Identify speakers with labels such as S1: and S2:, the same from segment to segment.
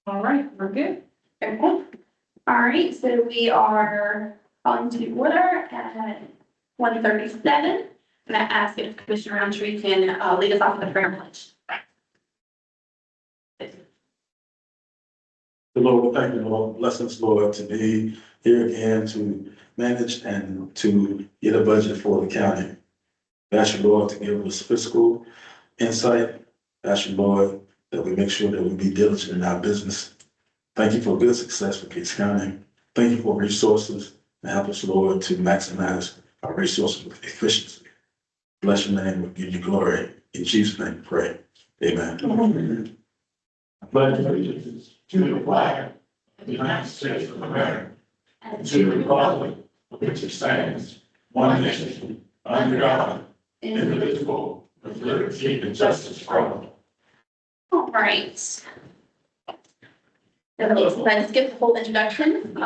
S1: All right, we're good.
S2: Okay. All right, so we are calling to order at 1:37. And I ask if Commissioner Roundtree can lead us off with the prayer pledge.
S3: The Lord, thank you, Lord. Bless us, Lord, to be here again to manage and to get a budget for the county. Ask you, Lord, to give us fiscal insight. Ask you, Lord, that we make sure that we be diligent in our business. Thank you for good success for Gates County. Thank you for resources and help us, Lord, to maximize our resources with efficiency. Bless your name. We give you glory. In Jesus' name we pray. Amen.
S4: Pledge allegiance to the flag of the United States of America and to the republic for which it stands, one nation, under God, indivisible, with liberty and justice for all.
S2: All right. Let's skip the whole introduction.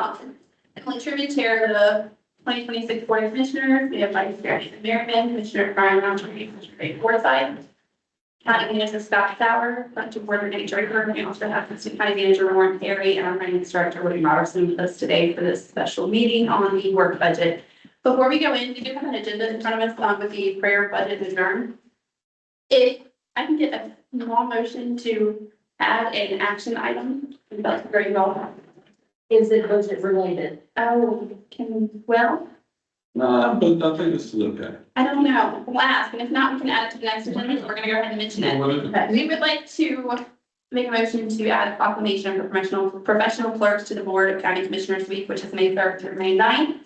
S2: Emily Truman, Chair of the 2026 Board of Commissioners. We have Vice Chair Nathan Merriman, Commissioner Brian Roundtree, Commissioner Dave Forsythe. County Manager Scott Sauer, Budget Coordinator Draper. We also have Assistant County Manager Warren Perry and our Finance Director William Robertson with us today for this special meeting on the work budget. Before we go in, we do have an agenda in front of us with the prayer, budget, and adjourn. If I can get a small motion to add an action item, that's very well.
S1: Is it budget related?
S2: Oh,
S5: No, I think it's okay.
S2: I don't know. We'll ask, and if not, we can add it to the next agenda. So we're gonna go ahead and mention it. We would like to make a motion to add a proclamation for professional clerks to the Board of County Commissioners Week, which is May 3rd through May 9th.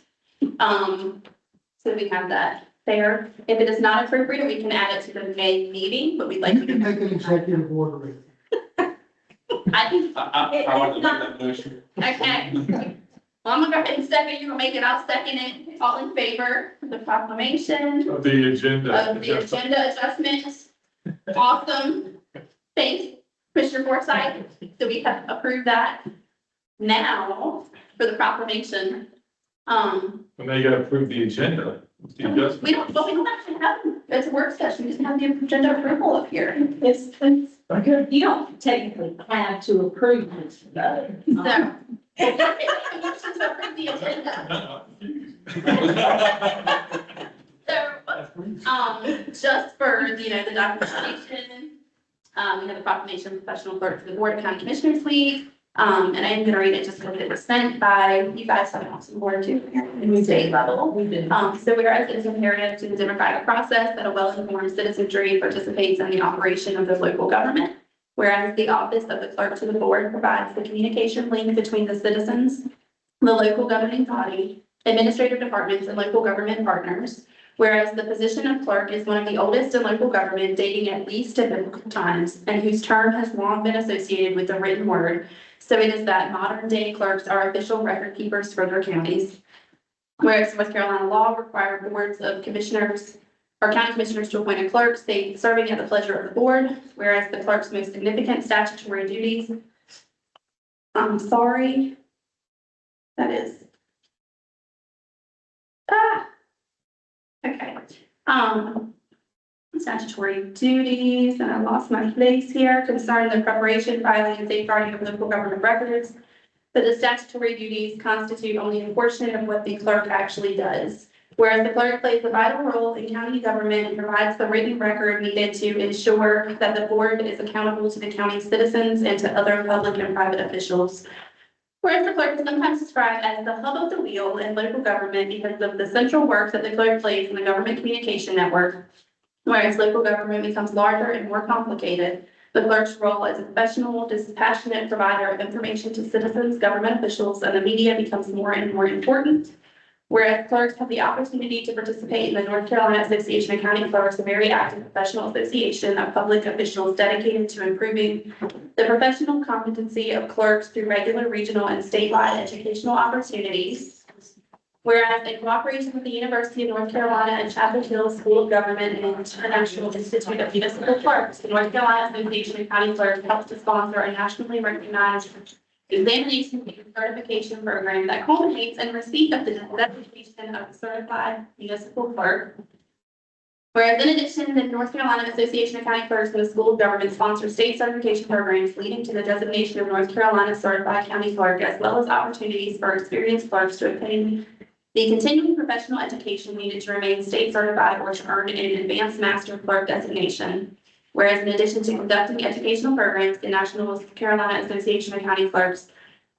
S2: So we have that there. If it is not appropriate, we can add it to the May meeting, but we'd like
S6: You
S2: to.
S6: can make an executive order with it.
S2: I think,
S5: I want to make that motion.
S2: okay. Well, I'm gonna go ahead and second. You're gonna make it. I'll second it. All in favor of the proclamation
S4: Of the agenda.
S2: of the agenda adjustments. Awesome. Thanks, Commissioner Forsythe. So we have approved that. Now, for the proclamation.
S4: Well, now you gotta approve the agenda. The adjustment.
S2: We don't actually have, it's a work session. We just have the agenda approval up here.
S1: It's, you don't technically have to approve this, though.
S2: So. Motion to approve the agenda. So, just for, the documentation, we have a proclamation of professional clerk for the Board of County Commissioners Week. And I am gonna read it just because it was sent by, you guys have an awesome board too, in the state level.
S1: We did.
S2: So whereas it is imperative to the democratic process that a well-informed citizenry participates in the operation of the local government. Whereas the office of the clerk to the board provides the communication link between the citizens, the local governing body, administrative departments, and local government partners. Whereas the position of clerk is one of the oldest in local government, dating at least to biblical times, and whose term has long been associated with the written word. So it is that modern day clerks are official record keepers for their counties. Whereas North Carolina law requires boards of commissioners or county commissioners to appoint a clerk, serving at the pleasure of the board. Whereas the clerk's most significant statutory duties. I'm sorry. That is. Okay. Statutory duties, and I lost my place here, concerning the preparation, filing, and safeguarding of local government records. But the statutory duties constitute only a portion of what the clerk actually does. Whereas the clerk plays a vital role in county government and provides the written record needed to ensure that the board is accountable to the county citizens and to other public and private officials. Whereas the clerk is sometimes described as the hub of the wheel in local government because of the central work that the clerk plays in the government communication network. Whereas local government becomes larger and more complicated, the clerk's role as a professional, dispassionate provider of information to citizens, government officials, and the media becomes more and more important. Whereas clerks have the opportunity to participate in the North Carolina Association of County Clerks, a very active professional association of public officials dedicated to improving the professional competency of clerks through regular regional and statewide educational opportunities. Whereas in cooperation with the University of North Carolina and Chapel Hill School of Government and International Institute of Municipal Clerks, the North Carolina Association of County Clerks helps to sponsor a nationally recognized examination and certification program that culminates in receipt of the designation of certified municipal clerk. Whereas in addition, the North Carolina Association of County Clerks and the School of Government sponsor state certification programs leading to the designation of North Carolina Certified County Clerk, as well as opportunities for experienced clerks to obtain the continuing professional education needed to remain state certified or to earn an advanced master clerk designation. Whereas in addition to conducting educational programs, the National Carolina Association of County Clerks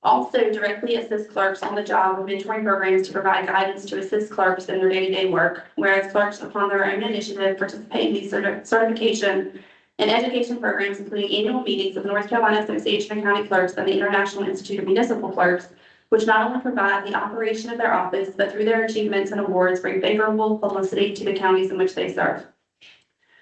S2: also directly assist clerks on the job with mentoring programs to provide guidance to assist clerks in their day-to-day work. Whereas clerks upon their own initiative participate in these certification and education programs, including annual meetings of the North Carolina Association of County Clerks and the International Institute of Municipal Clerks, which not only provide the operation of their office, but through their achievements and awards bring favorable publicity to the counties in which they serve.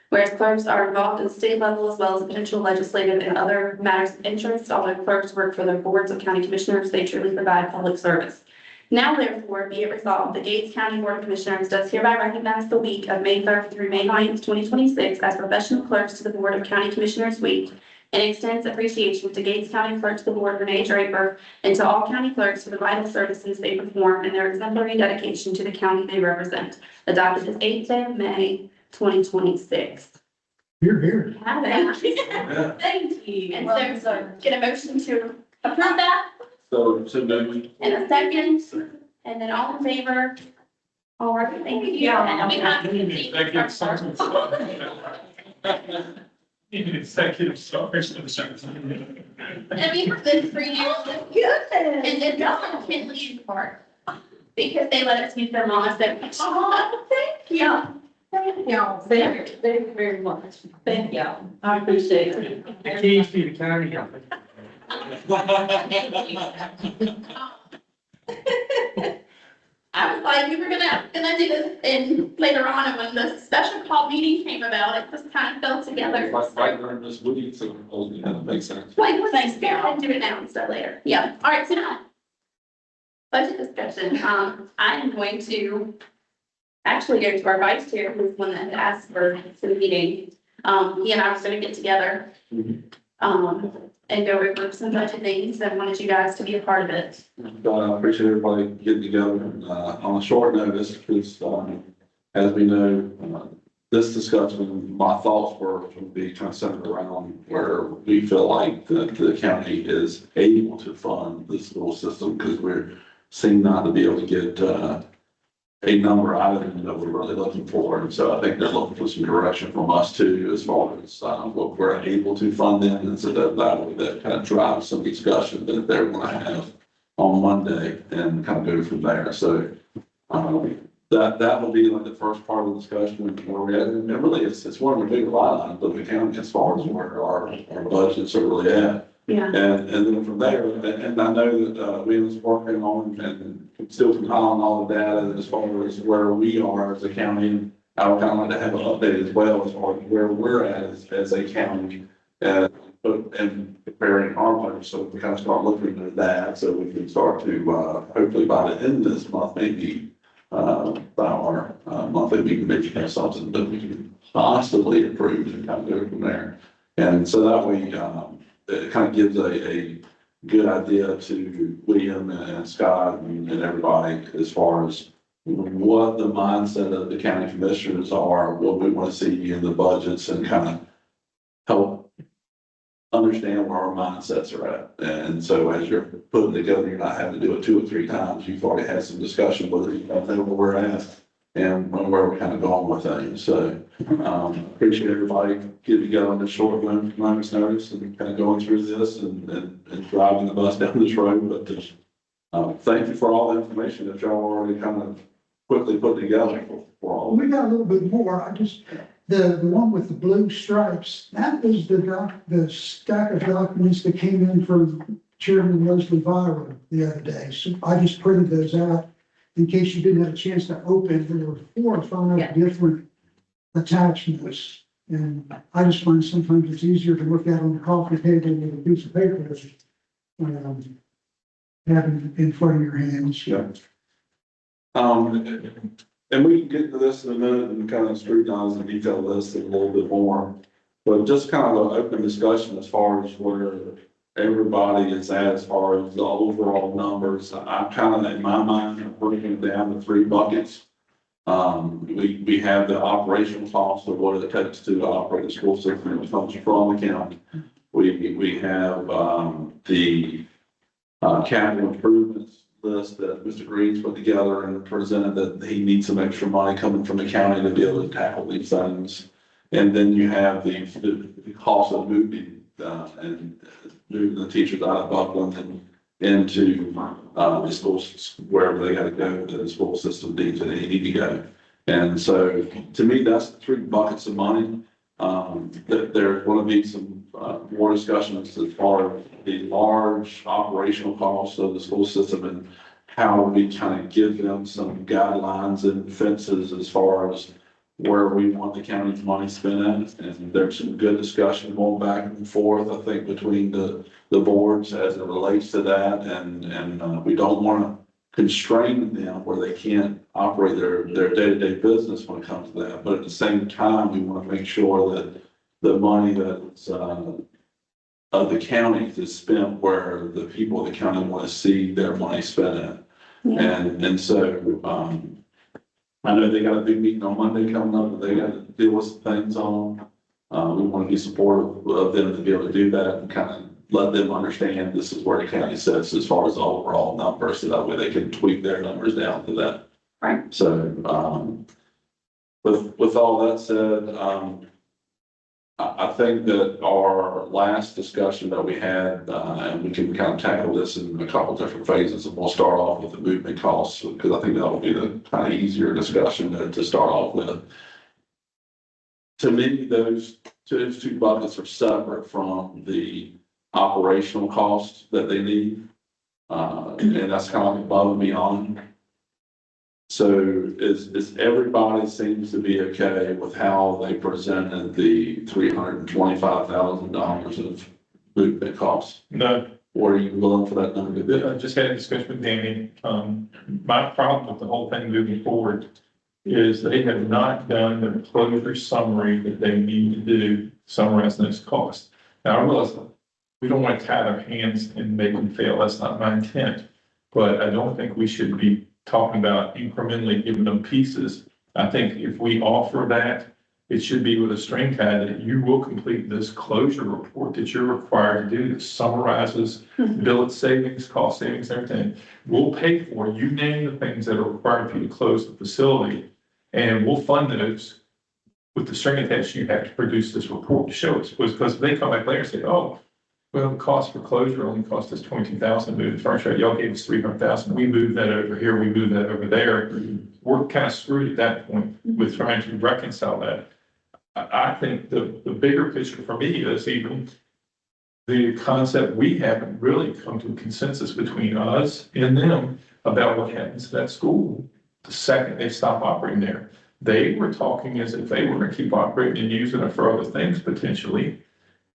S2: Whereas clerks are involved at the state level as well as potential legislative and other matters of interest, although clerks work for the boards of county commissioners, they truly provide public service. Now therefore, be it resolved, the Gates County Board of Commissioners does hereby recognize the week of May 3rd through May 9th, 2026 as Professional Clerks to the Board of County Commissioners Week, and extends appreciation to Gates County Clerk to the Board Renee Draper and to all county clerks for the vital services they perform and their exemplary dedication to the county they represent. Adopted this 8th day of May, 2026.
S6: You're here.
S2: Thank you.
S5: Yeah.
S1: Thank you.
S2: And so, get a motion to approve that,
S5: So maybe.
S2: and a second, and then all in favor? All right, thank you. And we have
S4: Executive session. Executive session.
S2: And we have this for you. Good. And then Dr. Kinley's part, because they let us use their mama so much.
S1: Oh, thank you. Thank y'all very, very, very much. Thank y'all. I appreciate it.
S6: The keys to the county.
S2: I was like, we were gonna do this, and later on, and when the special call meeting came about, it just kind of fell together.
S5: Right during this week, so that makes sense.
S2: Like, let's go ahead and do it now instead later. Yeah, all right, so now. Budget discussion, I am going to actually go to our vice chair, who's one that had asked for the meeting. He and I was gonna get together, and go over some budget things, and wanted you guys to be a part of it.
S5: I appreciate everybody getting together, on a short notice, because, as we know, this discussion, my thoughts would be kind of centered around where we feel like the county is able to fund the school system, because we're seem not to be able to get, a number out of them that we're really looking for. And so I think they're looking for some direction from us too, as far as, what we're able to fund them. And so that kind of drives some discussion that they're going to have on Monday and kind of go from there. So, that will be like the first part of the discussion where we're at. And really, it's one of the bigger line items of the county as far as where our budgets are really at.
S2: Yeah.
S5: And then from there, and I know that, we was working on and still compiling all the data as far as where we are as a county. And I would kind of like to have an update as well as far as where we're at as a county. And preparing our budget, so we kind of start looking at that, so we can start to, hopefully by the end of this month, maybe, by our, monthly meeting, maybe have something that we can possibly approve and kind of go from there. And so that way, it kind of gives a good idea to William and Scott and everybody as far as what the mindset of the county commissioners are, what we want to see in the budgets, and kind of help understand where our mindsets are at. And so as you're putting together, you're not having to do it 2 or 3 times. You've already had some discussion with it, you know where we're at and where we're kind of going with things. So, appreciate everybody getting together on this short moment's notice and kind of going through this and driving the bus down this road. But just, thank you for all the information that y'all already kind of quickly put together for all.
S6: We got a little bit more. The one with the blue stripes, that was the stack of documents that came in from Chairman Leslie Vira the other day. So I just printed those out in case you didn't have a chance to open. There were 4 or 5 different attachments. And I just find sometimes it's easier to look at on the coffee table with a piece of paper than having it in front of your hands.
S5: Yeah. And we can get to this in a minute and kind of scrutinize and detail this a little bit more. But just kind of an open discussion as far as where everybody is at as far as the overall numbers. I'm kind of, in my mind, I'm breaking it down to 3 buckets. We have the operational cost of what it takes to operate the school system, which comes from the county. We have, the, capital improvements list that Mr. Green's put together and presented that he needs some extra money coming from the county to be able to tackle these things. And then you have the cost of moving, and moving the teachers out of Buckland and into, the schools, wherever they gotta go, that the school system needs, and they need to go. And so, to me, that's the three buckets of money. There's going to be some, more discussions as far as the large operational costs of the school system and how we kind of give them some guidelines and fences as far as where we want the county's money spent at. And there's some good discussion going back and forth, I think, between the boards as it relates to that. And we don't want to constrain them where they can't operate their day-to-day business when it comes to that. But at the same time, we want to make sure that the money that's, of the county is spent where the people of the county want to see their money spent at. And so, I know they got a big meeting on Monday coming up, but they got to deal with some things on. We want to be supportive of them to be able to do that and kind of let them understand this is where the county sits as far as the overall numbers, so that way they can tweak their numbers down to that.
S2: Right.
S5: So, with all that said, I think that our last discussion that we had, and we can kind of tackle this in a couple different phases, and we'll start off with the movement costs, because I think that will be the kind of easier discussion to start off with. To me, those two buckets are separate from the operational costs that they need. And that's kind of above and beyond. So is everybody seems to be okay with how they presented the $325,000 of movement costs?
S4: No,
S5: Or are you willing for that number to be?
S4: I just had a discussion with Danny. My problem with the whole thing moving forward is they have not done the closure summary that they need to do, summarize those costs. Now, I realize we don't want to tie their hands and make them fail. That's not my intent. But I don't think we should be talking about incrementally giving them pieces. I think if we offer that, it should be with a string tied that you will complete this closure report that you're required to do that summarizes billet savings, cost savings, everything. We'll pay for it. You name the things that are required for you to close the facility, and we'll fund those. With the string attached, you have to produce this report to show us. Because if they come back later and say, oh, well, the cost for closure only cost us $22,000 to move the furniture. Y'all gave us $300,000. We moved that over here. We moved that over there. We're kind of screwed at that point with trying to reconcile that. I think the bigger picture for me is even the concept we haven't really come to a consensus between us and them about what happens to that school the second they stop operating there. They were talking as if they were going to keep operating and using it for other things potentially.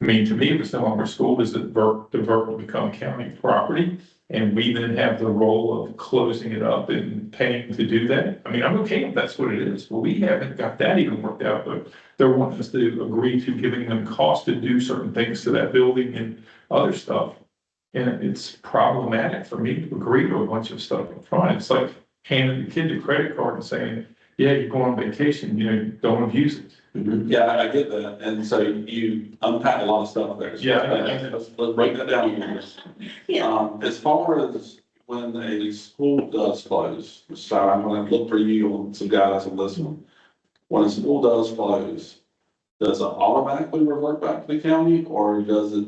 S4: I mean, to me, it was no longer school, is that the VERT will become county property, and we then have the role of closing it up and paying to do that. I mean, I'm okay if that's what it is, but we haven't got that even worked out, but they're wanting us to agree to giving them cost to do certain things to that building and other stuff. And it's problematic for me to agree to a bunch of stuff up front. It's like handing the kid a credit card and saying, yeah, you're going on vacation, don't abuse it.
S5: Yeah, I get that. And so you unpack a lot of stuff there. So
S4: Yeah.
S5: let's break that down a little bit. As far as when a school does close, so I'm going to look for you on some guys on this one. When a school does close, does it automatically revert back to the county, or does it,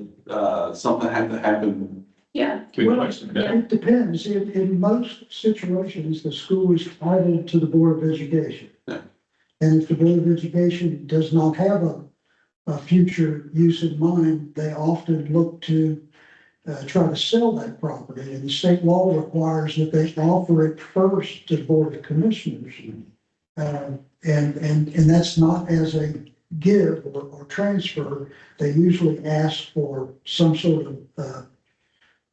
S5: something have to happen?
S2: Yeah.
S4: Good question. Yeah.
S6: It depends. In most situations, the school is titled to the Board of Education.
S5: Yeah.
S6: And if the Board of Education does not have a future use in mind, they often look to try to sell that property. And the state law requires that they offer it first to the Board of Commissioners. And that's not as a give or transfer. They usually ask for some sort of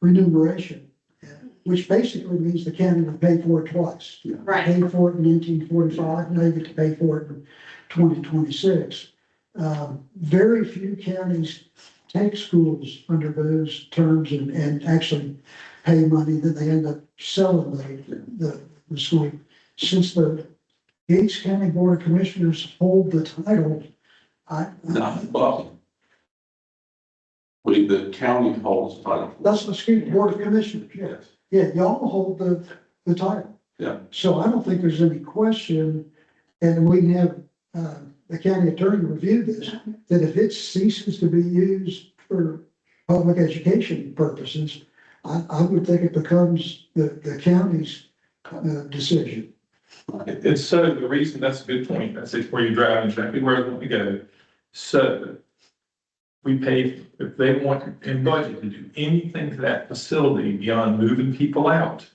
S6: remuneration, which basically means the county would pay for it twice.
S2: Right.
S6: Paid for it in 1945, now you get to pay for it in 2026. Very few counties take schools under those terms and actually pay money, then they end up selling the school. Since the Gates County Board of Commissioners hold the title.
S5: Not, but the county holds the title.
S6: That's the school board of commissioners, yeah.
S5: Yes.
S6: Yeah, y'all hold the title.
S5: Yeah.
S6: So I don't think there's any question, and we can have, the county attorney review this, that if it ceases to be used for public education purposes, I would think it becomes the county's, decision.
S4: It's so, the reason, that's a good point, that's it, where you're driving, exactly where I want to go. So we pay, if they want in budget to do anything to that facility beyond moving people out,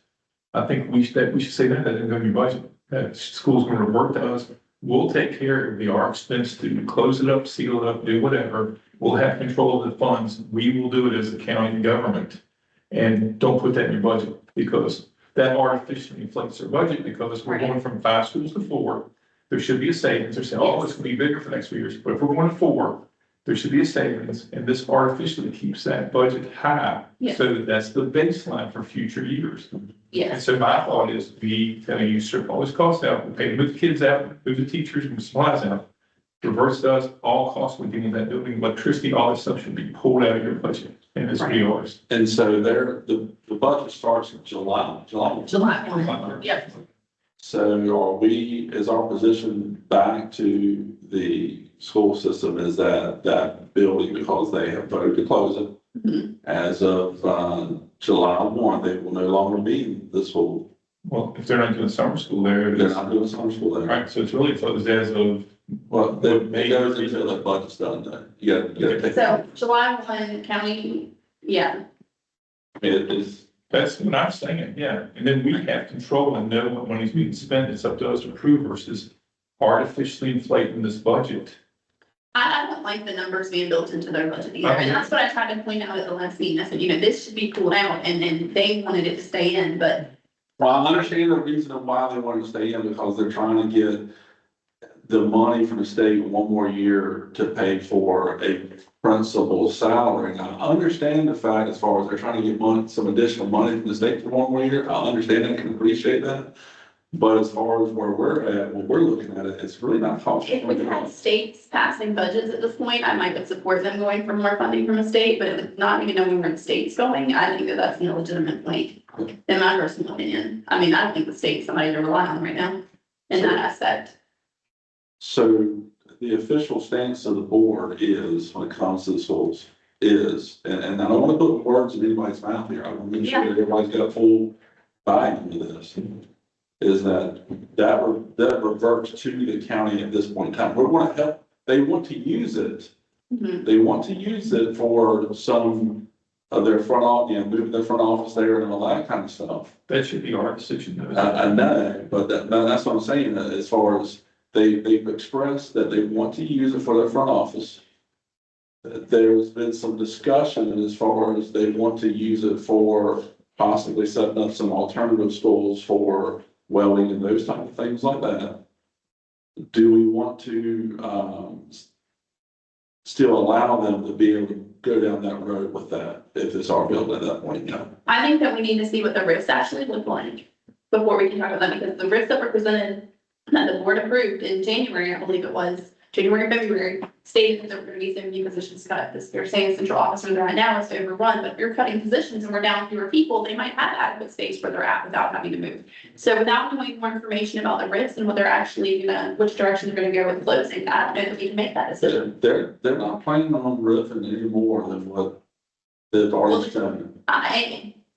S4: I think we should say that doesn't go in your budget. That school's gonna revert to us. We'll take care of our expense to close it up, seal it up, do whatever. We'll have control of the funds. We will do it as the county government. And don't put that in your budget because that artificially inflates our budget because we're going from 5 schools to 4. There should be a savings. They're saying, oh, it's gonna be bigger for the next few years. But if we're going to 4, there should be a savings, and this artificially keeps that budget high.
S2: Yes.
S4: So that that's the baseline for future years. And
S2: Yes,
S4: so my thought is, we tell you, strip all this cost out, we pay, move the kids out, move the teachers, move supplies out. Reverse does, all costs within that building, electricity, all this stuff should be pulled out of your budget, and this will be yours.
S5: And so the budget starts in July.
S1: July 1, yep.
S5: So are we, is our position back to the school system is that building, because they have voted to close it?
S2: Mhm.
S5: As of, July 1, they will no longer be the school.
S4: Well, if they're not doing summer school there,
S5: They're
S4: it's,
S5: not doing summer school there.
S4: right, so it's really closed as of,
S5: Well, it goes until the budget's done, though. You gotta take.
S2: so July 1, county, yeah,
S5: It is,
S4: that's what I'm saying, yeah. And then we have control and know what money's being spent. It's up to us to approve versus artificially inflating this budget.
S2: I don't like the numbers being built into their budget either, and that's what I tried to point out at the last meeting, I said, this should be pulled out, and then they wanted it to stay in, but
S5: well, I understand the reason of why they want to stay in, because they're trying to get the money from the state one more year to pay for a principal salary. And I understand the fact as far as they're trying to get money, some additional money from the state for one more year. I understand and can appreciate that. But as far as where we're at, when we're looking at it, it's really not costing.
S2: if we had states passing budgets at this point, I might would support them going for more funding from a state, but not even knowing where the state's going, I think that that's an illegitimate point, in my personal opinion. I mean, I don't think the state's somebody to rely on right now in that aspect.
S5: So the official stance of the board is, when it comes to the schools, is, and I don't want to put words in anybody's mouth here. I want to make sure that everybody's got full buy-in to this. Is that reverts to the county at this point in time. We're going to help, they want to use it.
S2: Mhm.
S5: They want to use it for some of their front office, move their front office there and all that kind of stuff.
S4: That should be our decision.
S5: I know, but that's what I'm saying, as far as they've expressed that they want to use it for their front office. There's been some discussion as far as they want to use it for possibly setting up some alternative schools for welding and those type of things like that. Do we want to, still allow them to be able to go down that road with that, if it's our building at that point,
S2: I think that we need to see what the risks actually look like before we can talk about that, because the risks that were presented, that the board approved in January, I believe it was, January, February, stated that there were gonna be 70 positions cut. This, they're saying central office right now is overrun, but if you're cutting positions and we're down fewer people, they might have adequate space where they're at without having to move. So without knowing more information about the risks and what they're actually gonna, which direction they're gonna go with closing, I don't know that we can make that decision.
S5: They're not planning on roofing any more than what they've already done.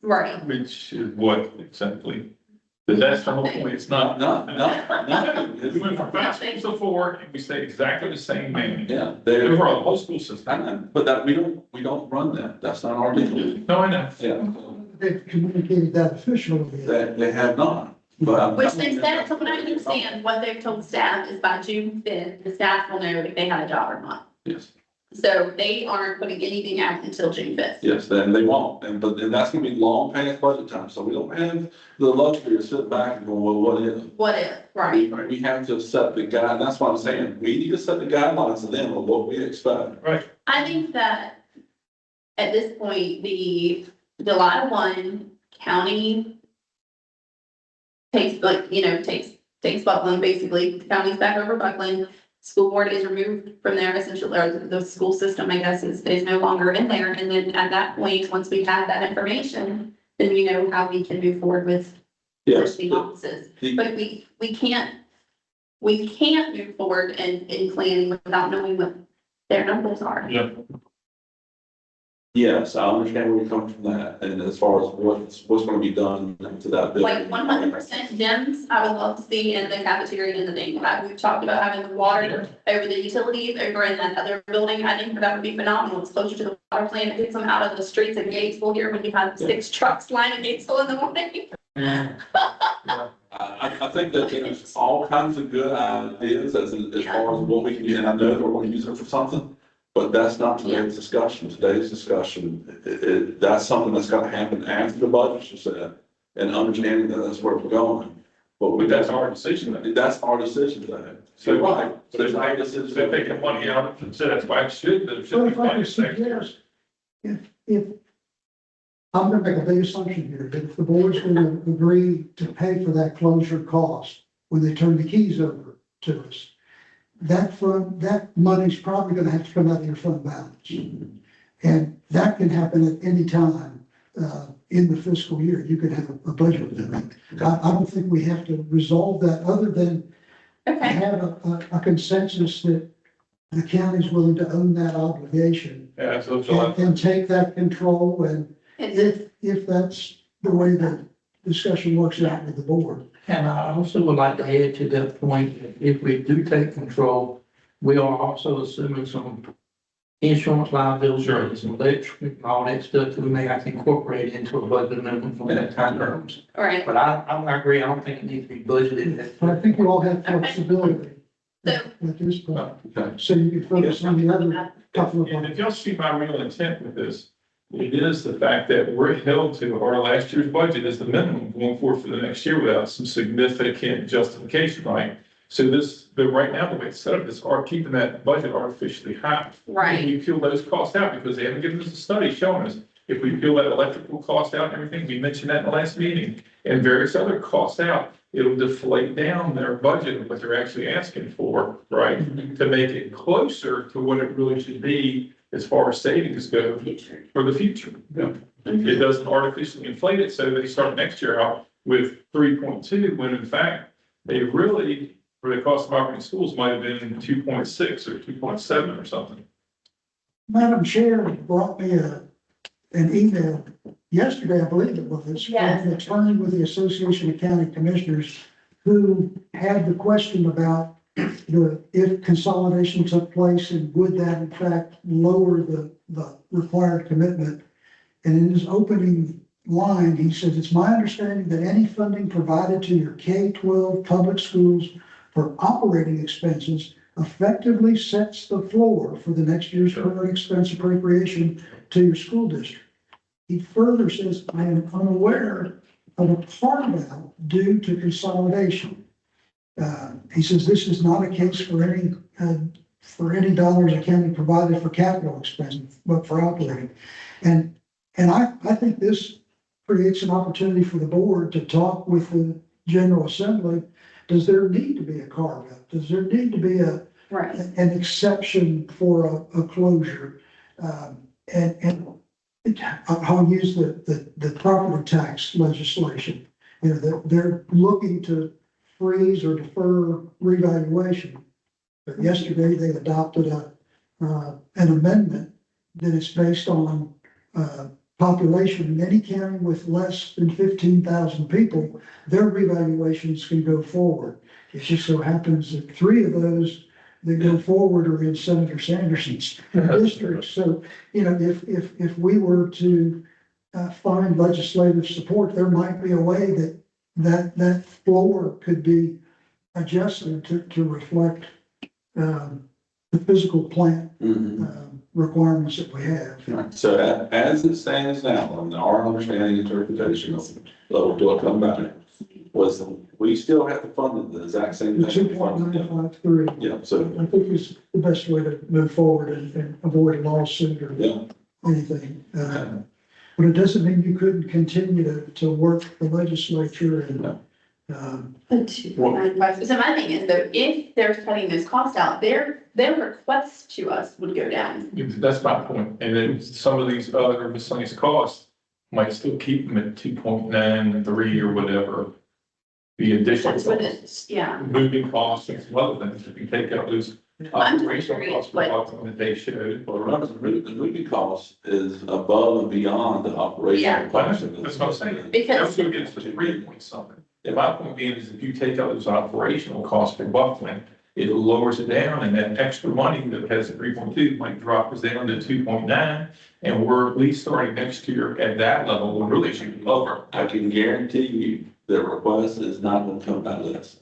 S2: Right.
S4: Which is what exactly? That's the whole point. It's not.
S5: No.
S4: We went from 5 schools to 4 and we stayed exactly the same man.
S5: Yeah, they're,
S4: Overall, the whole school
S5: I
S4: system.
S5: know, but that, we don't run that. That's not our deal.
S4: No, I know.
S5: Yeah,
S6: They've communicated that officially.
S5: they have not, but.
S2: Which they've said, from what I understand, what they've told staff is by June 5th, the staff will know if they have a job or not.
S5: Yes,
S2: So they aren't putting anything out until June 5th.
S5: yes, then they won't, and that's gonna be long past budget time, so we don't have the luxury to sit back and go, well, what if?
S2: What if, right?
S5: We have to set the guide, that's what I'm saying, we need to set the guidelines to them of what we expect.
S4: Right.
S2: I think that at this point, the July 1 county takes takes Buckland, basically, the county's back over Buckland. School board is removed from there essentially, or the school system, I guess, is no longer in there. And then at that point, once we have that information, then we know how we can move forward with
S5: Yes.
S2: the offices. But we can't move forward in planning without knowing what their numbers are.
S4: Yeah.
S5: Yes, I understand where you're coming from that, and as far as what's gonna be done to that building.
S2: Like 100% gyms, I would love to see in the cafeteria and the thing. We've talked about having the water over the utilities over in that other building. I think that would be phenomenal. It's closer to the water plant. It gets them out of the streets of Gatesville here when you have 6 trucks lining Gatesville in the morning.
S5: I think that there's all kinds of good ideas as far as what we can do, and I know that we're going to use it for something, but that's not today's discussion. Today's discussion, that's something that's got to happen after the budgets are set and understanding that that's where we're going.
S4: But that's our decision.
S5: That's our decision today.
S4: So,
S5: right.
S4: So there's no decision, so they're taking money out, and so that's why it should, but it should
S6: So
S4: be
S6: if I
S4: financed
S6: could
S4: next year.
S6: suggest, if, I'm gonna make a big assumption here, that if the board's gonna agree to pay for that closure cost when they turn the keys over to us, that money's probably gonna have to come out of your fund balance. And that can happen at any time, in the fiscal year. You could have a budget amendment. I don't think we have to resolve that other than
S2: Okay,
S6: have a consensus that the county's willing to own that obligation
S4: Yeah, so July.
S6: and take that control, and if that's the way the discussion works out with the board.
S7: And I also would like to add to that point, that if we do take control, we are also assuming some insurance liability,
S4: Sure.
S7: and some electric, and all that stuff that we may have to incorporate into a budget amendment for that kind of terms.
S2: all right.
S7: But I agree, I don't think it needs to be budgeted.
S6: But I think you all have flexibility
S2: So,
S6: at this point,
S5: Okay.
S6: so you can focus on the other couple of
S4: And
S6: ones.
S4: if y'all see my real intent with this, it is the fact that we're held to our last year's budget as the minimum going forward for the next year without some significant justification, right? So but right now, the way it's set up is keeping that budget artificially high.
S2: right.
S4: And we peel those costs out because they haven't given us a study showing us. If we peel that electrical cost out and everything, we mentioned that in the last meeting, and various other costs out, it'll deflate down their budget of what they're actually asking for, right? To make it closer to what it really should be as far as savings go for the future. It doesn't artificially inflate it, so they start next year out with 3.2, when in fact, they really, for the cost of operating schools, might have been 2.6 or 2.7 or something.
S6: Madam Chair brought me an email yesterday, I believe it was, from
S2: Yes.
S6: an attorney with the Association of County Commissioners, who had the question about if consolidation took place, and would that in fact lower the required commitment? And in his opening line, he says, "It's my understanding that any funding provided to your K-12 public schools for operating expenses effectively sets the floor for the next year's current expense appropriation to your school district." He further says, "I am unaware of a carve-out due to consolidation." He says, "This is not a case for any dollars a county provided for capital expense, but for operating." And I think this creates an opportunity for the board to talk with the General Assembly. Does there need to be a carve-out? Does there need to be
S2: Right.
S6: an exception for a closure? I'll use the property tax legislation. You know, they're looking to freeze or defer revaluation. But yesterday, they adopted an amendment that is based on population in any county with less than 15,000 people, their revaluations can go forward. It just so happens that 3 of those that go forward are in Senator Sanderson's district. So, you know, if we were to find legislative support, there might be a way that floor could be adjusted to reflect the physical plant requirements that we have.
S5: Right. So as it stands now, and our understanding interpretation of what come about it was we still have to fund the exact same
S6: The
S5: thing.
S6: 2.953,
S5: Yeah, so,
S6: I think is the best way to move forward and avoid a lawsuit or
S5: yeah,
S6: anything. But it doesn't mean you couldn't continue to work the legislature and
S2: The 2.95. So my thing is though, if they're cutting those costs out, their request to us would go down.
S4: That's my point. And then some of these other miscellaneous costs might still keep them at 2.9, 3, or whatever. The additional
S2: That's what
S4: costs,
S2: it's, yeah.
S4: moving costs and some other things, if you take out those
S2: I'm just
S4: operational
S2: curious
S4: costs that they showed.
S5: Well, remember, the movie cost is above and beyond the operational
S2: Yeah.
S5: cost.
S4: That's what I'm saying.
S2: Because-
S4: That's what gets to 3 point something. And my point being is if you take out those operational costs for Buckland, it lowers it down, and that extra money that has a 3.2 might drop us down to 2.9. And we're at least starting next year at that level, we're really shooting lower.
S5: I can guarantee you the request is not gonna come out of this.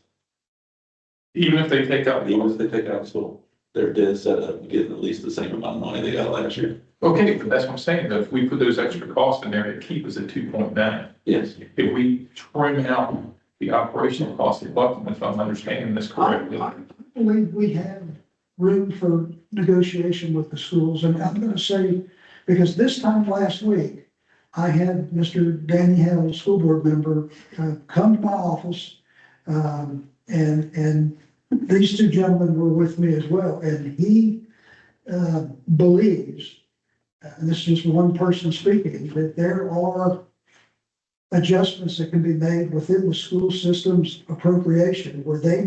S4: Even if they take out,
S5: Even if they take out school, they're dead set up to getting at least the same amount of money they got last year.
S4: okay, but that's what I'm saying, though, if we put those extra costs in there, it keep us at 2.9.
S5: Yes.
S4: If we trim out the operational cost of Buckland, if I'm understanding this correctly.
S6: We have room for negotiation with the schools, and I'm gonna say, because this time last week, I had Mr. Danny Hale, school board member, come to my office, and these two gentlemen were with me as well, and he, believes, and this is just one person speaking, that there are adjustments that can be made within the school system's appropriation where they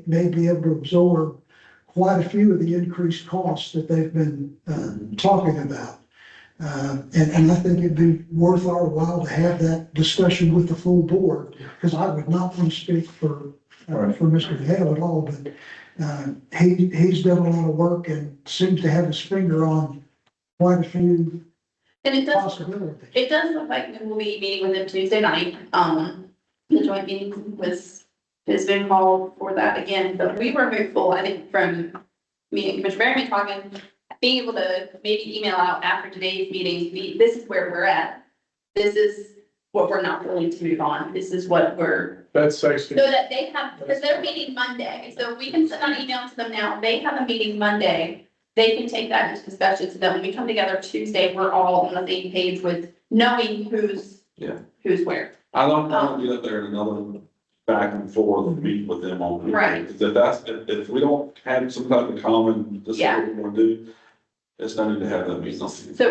S6: may be able to absorb quite a few of the increased costs that they've been talking about. And I think it'd be worth our while to have that discussion with the full board, because I would not want to speak for Mr. Hale at all, but he's done a lot of work and seems to have his finger on quite a few
S2: And it does,
S6: possibilities.
S2: it does look like we will be meeting with them Tuesday night. The joint meeting has been called for that again, but we were hopeful, I think, from me and Commissioner Berryman talking, being able to maybe email out after today's meeting, this is where we're at. This is what we're not willing to move on. This is what we're,
S4: That's
S2: so
S4: actually,
S2: that they have, because they're meeting Monday, so we can send an email to them now. They have a meeting Monday. They can take that into discussion so that when we come together Tuesday, we're all on the same page with knowing who's where.
S5: I don't want to get up there and another back and forth and meet with them on.
S2: Right.
S5: Because if we don't have some type of common, this is what we want to do, it's no need to have that meeting.
S2: So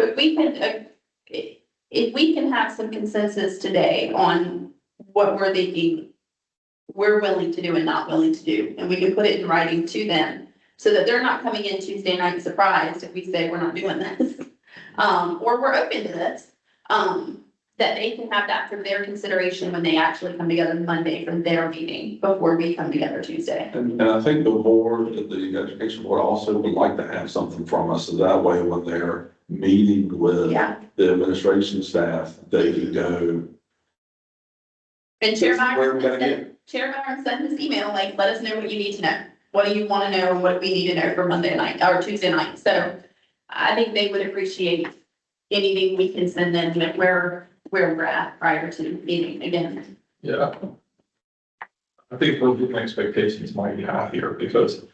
S2: if we can have some consensus today on what we're thinking, we're willing to do and not willing to do, and we can put it in writing to them so that they're not coming in Tuesday night surprised if we say we're not doing this. Or we're open to this, that they can have that for their consideration when they actually come together Monday for their meeting before we come together Tuesday.
S5: And I think the board, the education board also would like to have something from us, so that way when they're meeting with
S2: Yeah.
S5: the administration staff, they can go.
S2: And Chair
S5: This is where we're gonna
S2: Byron sent this email, like, let us know what you need to know. What do you want to know, and what do we need to know for Monday night or Tuesday night? So I think they would appreciate anything we can send them where we're at prior to the meeting again.
S4: yeah. I think we're getting expectations might be high here because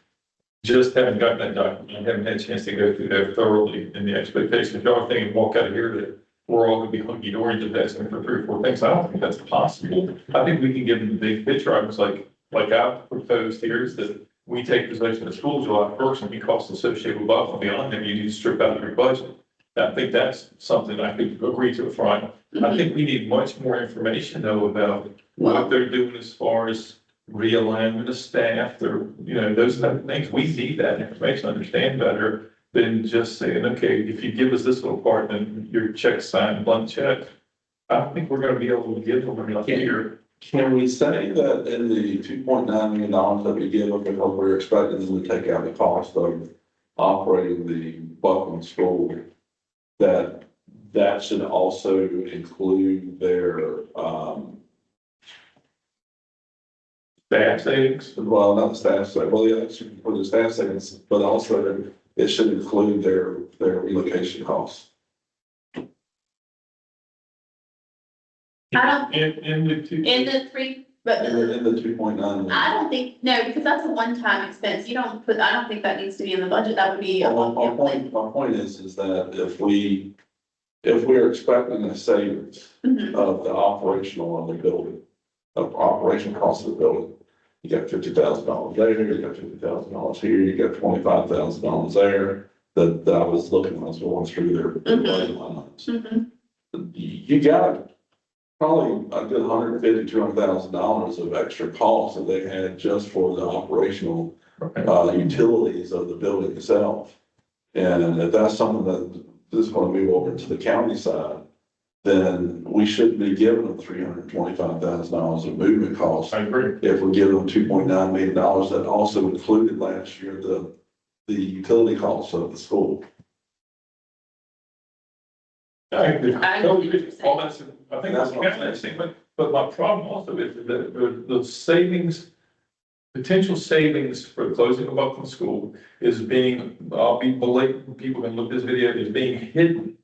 S4: just haven't gotten that document, haven't had a chance to go through that thoroughly, and the expectations, y'all are thinking, walk out of here that we're all gonna be hunky-dory just asking for 3 or 4 things. I don't think that's possible. I think we can give them the big picture. I was like I proposed here is that we take possession of school July 1st and the costs associated with Buffalo beyond them, you need to strip out your budget. I think that's something I could agree to front. I think we need much more information though about what they're doing as far as realignment of staff, or, those type of things. We need that information, understand better than just saying, okay, if you give us this little part, then your check signed, blunt check. I don't think we're gonna be able to give them enough here.
S5: Can we say that in the $2.9 million that we give them, because we're expecting them to take out the cost of operating the Buckland school, that should also include their,
S4: Staff savings,
S5: well, not the staff savings, well, yeah, it should include the staff savings, but also it should include their relocation costs.
S2: I don't,
S4: in the two.
S2: in the three, but
S5: In the 2.9.
S2: I don't think, no, because that's a one-time expense. I don't think that needs to be in the budget. That would be a
S5: Well,
S2: one-time thing.
S5: my point is that if we're expecting a savings
S2: Mhm.
S5: of the operational of the building, of operation cost of the building. You got $50,000 there, you got $50,000 here, you got $25,000 there, that I was looking, as I was going through their budget lines. You got probably a good $150,000, $200,000 of extra costs that they had just for the operational utilities of the building itself. And if that's something that is going to move over to the county side, then we shouldn't be giving them $325,000 of movement costs.
S4: I agree.
S5: If we give them $2.9 million, that also included last year the utility costs of the school.
S4: I agree.
S1: I
S4: No,
S1: agree with what you're saying.
S4: all that's, I think that's kind of interesting, but my problem also is that the savings, potential savings for the closing of Buckland School is being, I'll be blatant, people can look at this video, is being hidden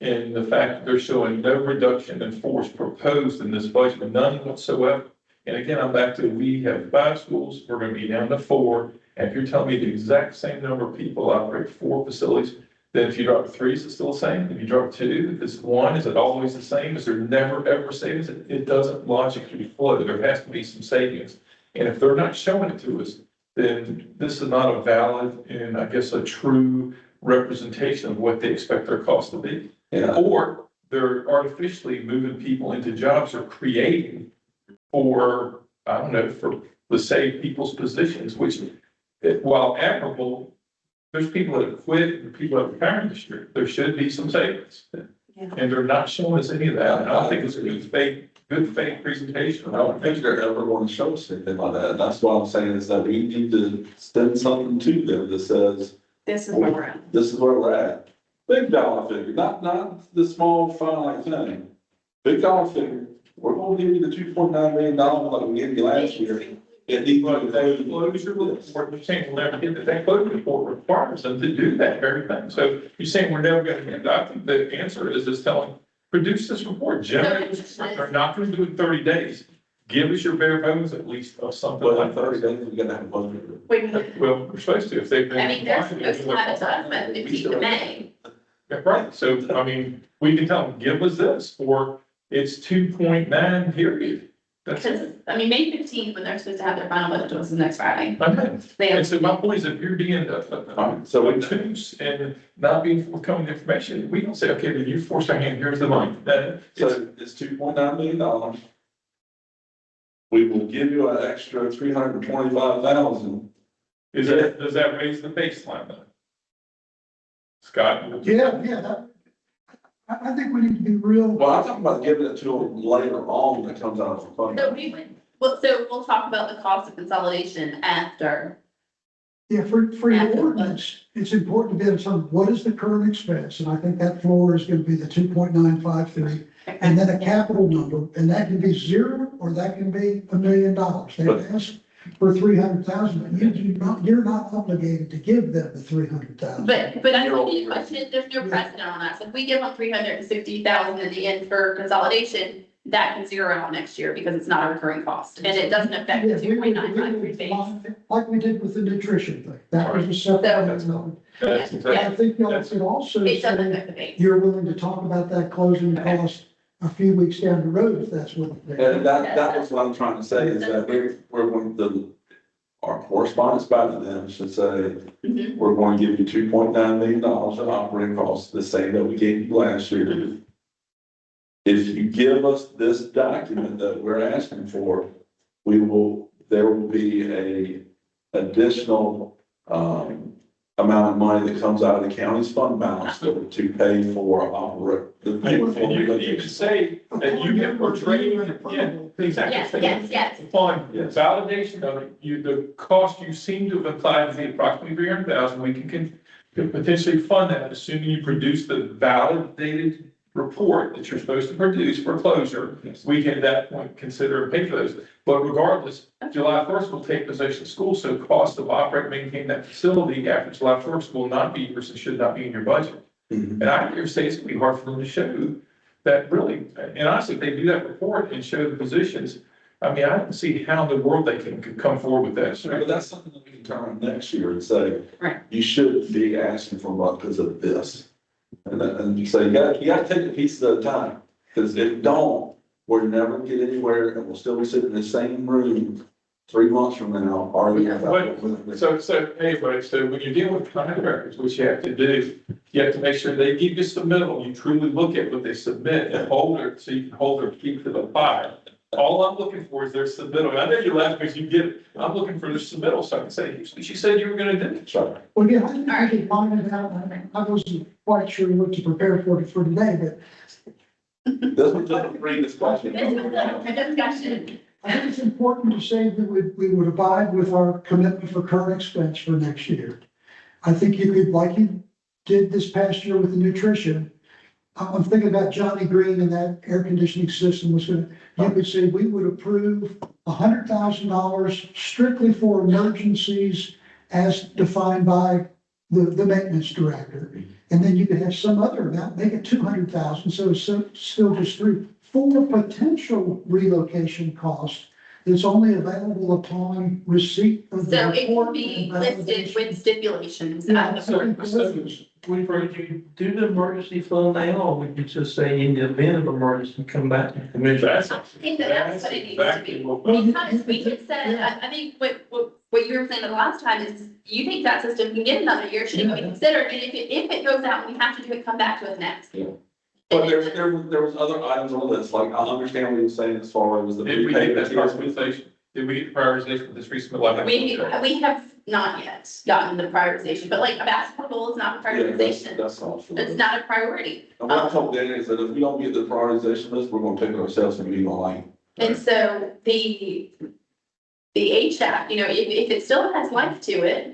S4: in the fact that they're showing no reduction in force proposed in this budget, none whatsoever. And again, I'm back to, we have 5 schools, we're gonna be down to 4. And if you're telling me the exact same number of people operate 4 facilities, then if you drop 3, is it still the same? If you drop 2, if it's 1, is it always the same? Is there never ever savings? It doesn't logically flow. There has to be some savings. And if they're not showing it to us, then this is not a valid and I guess a true representation of what they expect their cost to be.
S5: Yeah.
S4: Or they're artificially moving people into jobs or creating for, I don't know, for the save people's positions, which while admirable, there's people that have quit and people that are retiring this year. There should be some savings. And they're not showing us any of that. And I don't think it's a good faith presentation.
S5: I don't think they're ever going to show us anything like that. And that's what I'm saying is that we need to send something to them that says,
S2: This is where we're at.
S5: this is where we're at. Big dollar figure, not the small finite thing. Big dollar figure. We're going to give you the $2.9 million like we gave you last year. It needs to
S4: But that
S5: include.
S4: closure report, you're saying we'll never get that. That closure report requires them to do that very thing. So you're saying we're never gonna get that. I think the answer is telling, produce this report, generate this report. They're not gonna do it in 30 days. Give us your bare bones at least of something
S5: But
S4: like
S5: in 30
S4: that.
S5: days, we gotta have a budget.
S2: Wait,
S4: Well, we're supposed to, if they've been.
S2: I mean, they're supposed to have it done by the 15th of May.
S4: Yeah, right. So, I mean, we can tell them, give us this, or it's 2.9 period. That's
S2: Because,
S4: it.
S2: I mean, May 15th, when they're supposed to have their final budget, was the next Friday.
S4: I know.
S2: They
S4: And
S2: have,
S4: so my point is, if you're being,
S5: So
S4: obtuse and not being forthcoming with information, we don't say, okay, then you force our hand, here's the money. It's,
S5: So it's $2.9 million. We will give you an extra $325,000.
S4: does that raise the baseline though? Scott?
S6: Yeah, I think we need to be real.
S5: Well, I'm talking about giving it to them later on that comes out of the fund.
S2: so we would, so we'll talk about the cost of consolidation after.
S6: Yeah, for your
S2: After the
S6: ordinance, it's important to be able to tell them what is the current expense, and I think that floor is gonna be the 2.953. And then a capital number, and that can be 0, or that can be $1 million. They've asked for 300,000, but you're not obligated to give them the 300,000.
S2: But I don't need a question, there's no precedent on that. So if we give them 360,000 at the end for consolidation, that can zero out next year because it's not a recurring cost and it doesn't affect the
S6: Yeah, we would-
S2: 2.953 base.
S6: Like we did with the nutrition thing, that was a separate.
S4: That's
S6: And I think y'all should also
S2: It doesn't
S6: say
S2: affect the base.
S6: you're willing to talk about that closing cost a few weeks down the road, if that's what.
S5: And that was what I'm trying to say, is that we're going to, our correspondence back to them should say,
S2: Mhm.
S5: we're going to give you $2.9 million in operating costs, the same that we gave you last year. If you give us this document that we're asking for, there will be a additional, amount of money that comes out of the county's fund balance to pay for
S4: And you can even say that you can portray, yeah, exactly.
S2: Yes.
S4: Upon validation of it, the cost you seem to have implied to be approximately 300,000, we can potentially fund that, assuming you produce the validated report that you're supposed to produce for closure. We can at that point consider and pay for those. But regardless, July 1st will take possession of school, so cost of operating, maintain that facility after July 1st will not be yours and should not be in your budget.
S5: Mhm.
S4: And I dare say it's gonna be hard for them to show that really, and honestly, if they do that report and show the positions, I mean, I don't see how in the world they can come forward with that.
S5: But that's something that we can turn on next year and say,
S2: Right.
S5: you shouldn't be asking for money because of this. And you say, you gotta take it pieces at a time, because if you don't, we're never gonna get anywhere, and we'll still be sitting in the same room 3 months from now, arguing about.
S4: So anyway, so when you're dealing with contractors, what you have to do, you have to make sure they give you submittal, you truly look at what they submit and hold it, so you can hold their feet to the fire. All I'm looking for is their submittal, and I know you're laughing because you get it, I'm looking for their submittal, so I can say, here's what you said you were gonna do.
S5: Sorry.
S6: Well, yeah, I think we could find it out. I wasn't quite sure what to prepare for today, but
S5: This was just a free discussion.
S2: This is a discussion.
S6: I think it's important to say we would abide with our commitment for current expense for next year. I think you could, like you did this past year with the nutrition. I'm thinking about Johnny Green and that air conditioning system was gonna, you could say we would approve $100,000 strictly for emergencies as defined by the maintenance director. And then you could have some other amount, make it 200,000, so it's still just three. For potential relocation costs, it's only available upon receipt of the
S2: So it
S6: report.
S2: can be
S6: and
S2: listed
S6: validation.
S2: with stipulations.
S6: Yeah,
S2: at the
S6: so-
S2: front.
S7: Would you do the emergency fund now, or would you just say in the event of emergency, come back to the commission?
S2: I think that's what it needs to be. Because we could set, I think what you were saying the last time is, you think that system can get another year, should it be considered, and if it goes out and we have to do it, come back to us next.
S5: But there was other items on the list, like I understand what you're saying as far as the.
S4: Did we get this prioritization? Did we get prioritization for this recent?
S2: We have not yet gotten the prioritization, but like a basketball goal is not a prioritization.
S5: That's all.
S2: It's not a priority.
S5: And what I told Danny is that if we don't get the prioritization list, we're gonna take it ourselves and be online.
S2: And so the HVAC, you know, if it still has life to it,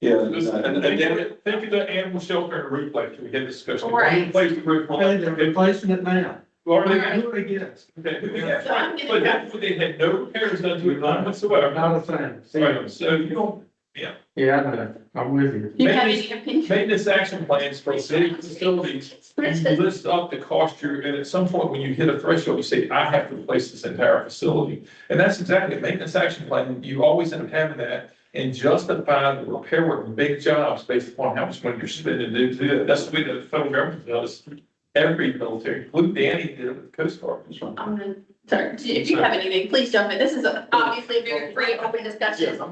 S5: Yeah,
S4: And
S5: again,
S4: think of the animal shelter and roof like we had this discussion.
S2: Right.
S4: Replace the roof.
S7: Okay, they're replacing it now.
S4: Or they
S2: Right.
S7: Who they get?
S4: Okay,
S2: So I'm gonna
S4: but that's what they had no repairs done to it, none whatsoever.
S7: Not a thing.
S4: Right, so you don't,
S7: Yeah, I know, I'm with you.
S2: do you have any opinion?
S4: maintenance action plans for city facilities, you list up the cost you're, and at some point when you hit a threshold, you say, I have to replace this entire facility. And that's exactly a maintenance action plan, you always end up having that and justify the repair work, big jobs based upon how much money you're spending to do it. That's the way the federal government does every military, including Danny did it with the Coast Guard.
S2: I'm gonna, sorry, if you have anything, please jump in. This is obviously a very free, open discussion. Feel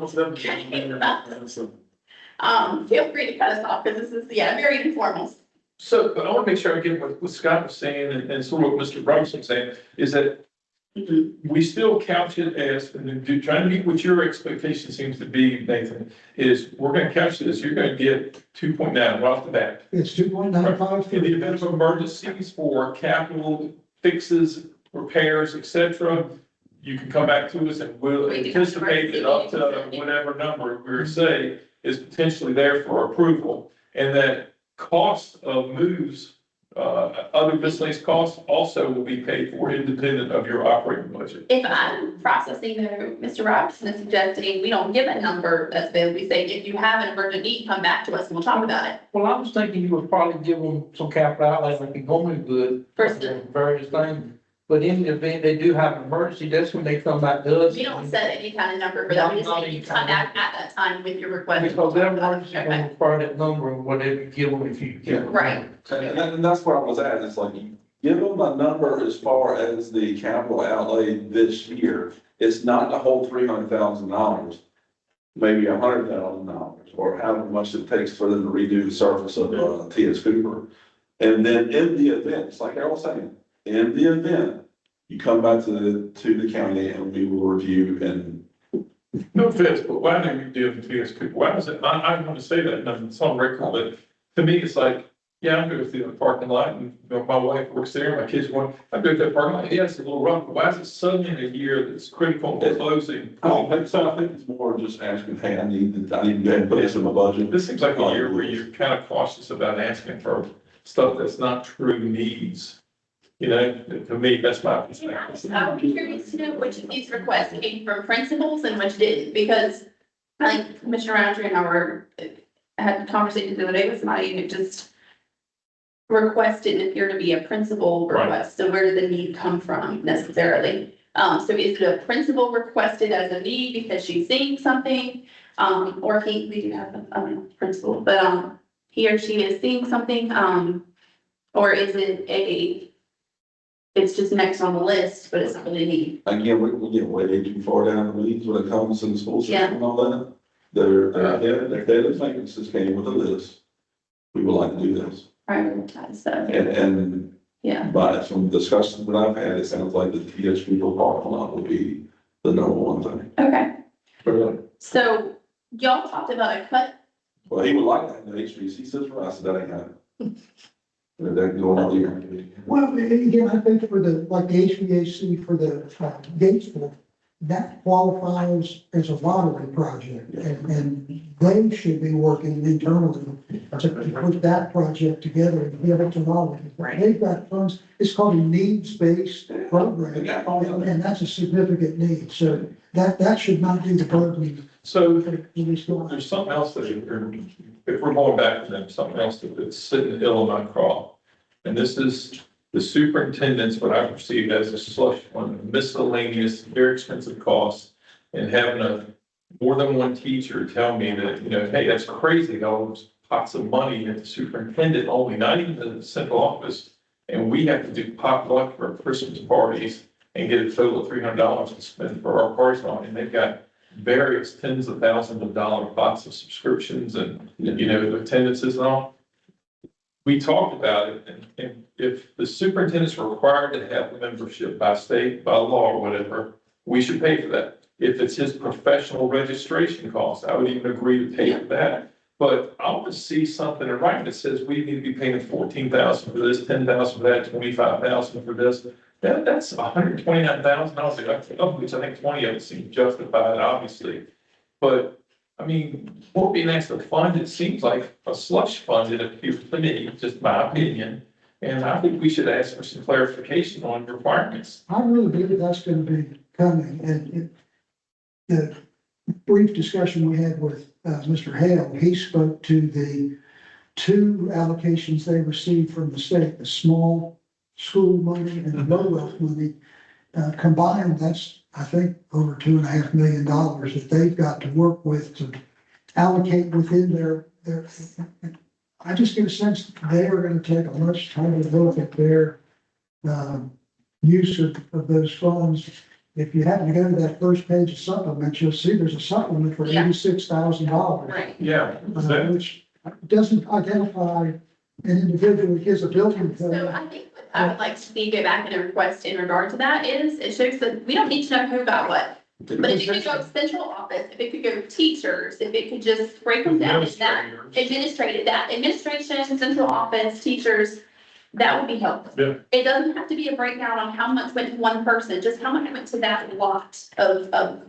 S2: free to cut us off, because this is, very informal.
S4: So, but I want to make sure I get what Scott was saying and sort of what Mr. Robertson was saying, is that we still couch it as, and trying to meet what your expectation seems to be, Nathan, is we're going to couch this, you're going to get 2.9 right off the bat.
S6: It's 2.95.
S4: In the event of emergencies for capital fixes, repairs, et cetera, you can come back to us and we'll
S2: We do have
S4: anticipate that up to whatever number we're say is potentially there for approval. And that cost of moves, other miscellaneous costs also will be paid for independent of your operating budget.
S2: If I'm processing there, Mr. Robertson is suggesting we don't give a number that's available. We say, if you have an emergent need, come back to us and we'll talk about it.
S7: Well, I was thinking you would probably give them some capital outlay like you normally would.
S2: First.
S7: for various things, but in the event they do have an emergency, that's when they come back to us.
S2: We don't set any kind of number for that. We just say you come back at that time with your request.
S7: Because that emergency
S2: Okay.
S7: will require that number and whatever you give them if you.
S2: Right.
S5: and that's where I was at, it's like, you give them a number as far as the capital outlay this year. It's not the whole $300,000, maybe $100,000, or however much it takes for them to redo the surface of, T.S. Cooper. And then in the event, it's like I was saying, in the event, you come back to the county and we will review and.
S4: No offense, but why do you do it to us? Why is it, I want to say that, and it's on record, but to me, it's like, yeah, I'm going through the parking lot and my wife works there, my kids want, I go to that parking lot, yeah, it's a little rough, but why is it suddenly in a year that's critical to closing?
S5: I think it's more just asking, hey, I need to go ahead and put this in my budget.
S4: This seems like a year where you're kind of cautious about asking for stuff that's not true needs. You know, to me, that's my perspective.
S2: I would be curious to know which of these requests came from principals and which didn't, because I think Commissioner Roundtree and I had a conversation the other day with somebody and it just request didn't appear to be a principal
S4: Right.
S2: request. So where did the need come from necessarily? So is it a principal requested as a need because she's seeing something? Or we do have a principal, but, he or she is seeing something, or is it it's just next on the list, but it's not really neat.
S5: Again, we get way too far down the weeds when it comes to the school system and all that. Their daily maintenance just came with a list. We would like to do this.
S2: Prioritize, so,
S5: And
S2: yeah.
S5: but from discussions that I've had, it sounds like the THP parking lot would be the number one thing.
S2: Okay,
S5: Really?
S2: so y'all talked about a cut.
S5: Well, he would like that in the HVAC system. I said, that ain't happening. They're going out there.
S6: Well, and again, I think for the, like the HVAC for the Gatesville, that qualifies as a lottery project. And they should be working internally to put that project together and give it to lottery. They've got funds, it's called a needs-based program, and that's a significant need. So that should not be the burden.
S4: So
S6: There's
S4: there's something else that, if we're going back to them, something else that's sitting ill in my craw. And this is the superintendent's, what I perceive as a slush fund, miscellaneous, very expensive costs. And having more than one teacher tell me that, hey, that's crazy, all those pots of money at the superintendent only, not even the central office. And we have to do potluck for Christmas parties and get a total of $300 to spend for our parties on, and they've got various tens of thousands of dollar pots of subscriptions and, attendances and all. We talked about it, and if the superintendent's required to have a membership by state, by law or whatever, we should pay for that. If it's his professional registration cost, I would even agree to pay for that. But I want to see something in writing that says we need to be paying $14,000 for this, $10,000 for that, $25,000 for this. That's $129,000, of which I think 20 of it seem justified, obviously. But, I mean, what being asked to fund, it seems like a slush fund, it appears to me, just my opinion. And I think we should ask for some clarification on requirements.
S6: I really believe that's going to be coming, and the brief discussion we had with Mr. Hale, he spoke to the two allocations they received from the state, the small school money and the low wealth money. Combined, that's, I think, over $2.5 million that they've got to work with to allocate within their, I just get a sense that they are going to take a much tighter look at their use of those funds. If you happen to go to that first page of supplements, you'll see there's a supplement for
S2: Yeah.
S6: $86,000.
S2: Right.
S4: Yeah.
S6: Which doesn't identify an individual, his ability
S2: So
S6: to.
S2: I think what I would like to see go back and request in regard to that is, it shows that we don't need to know who got what. But if it could go central office, if it could go teachers, if it could just break them down into that, administration, central office, teachers, that would be helpful.
S4: Yeah.
S2: It doesn't have to be a breakdown on how much went to one person, just how much went to that lot of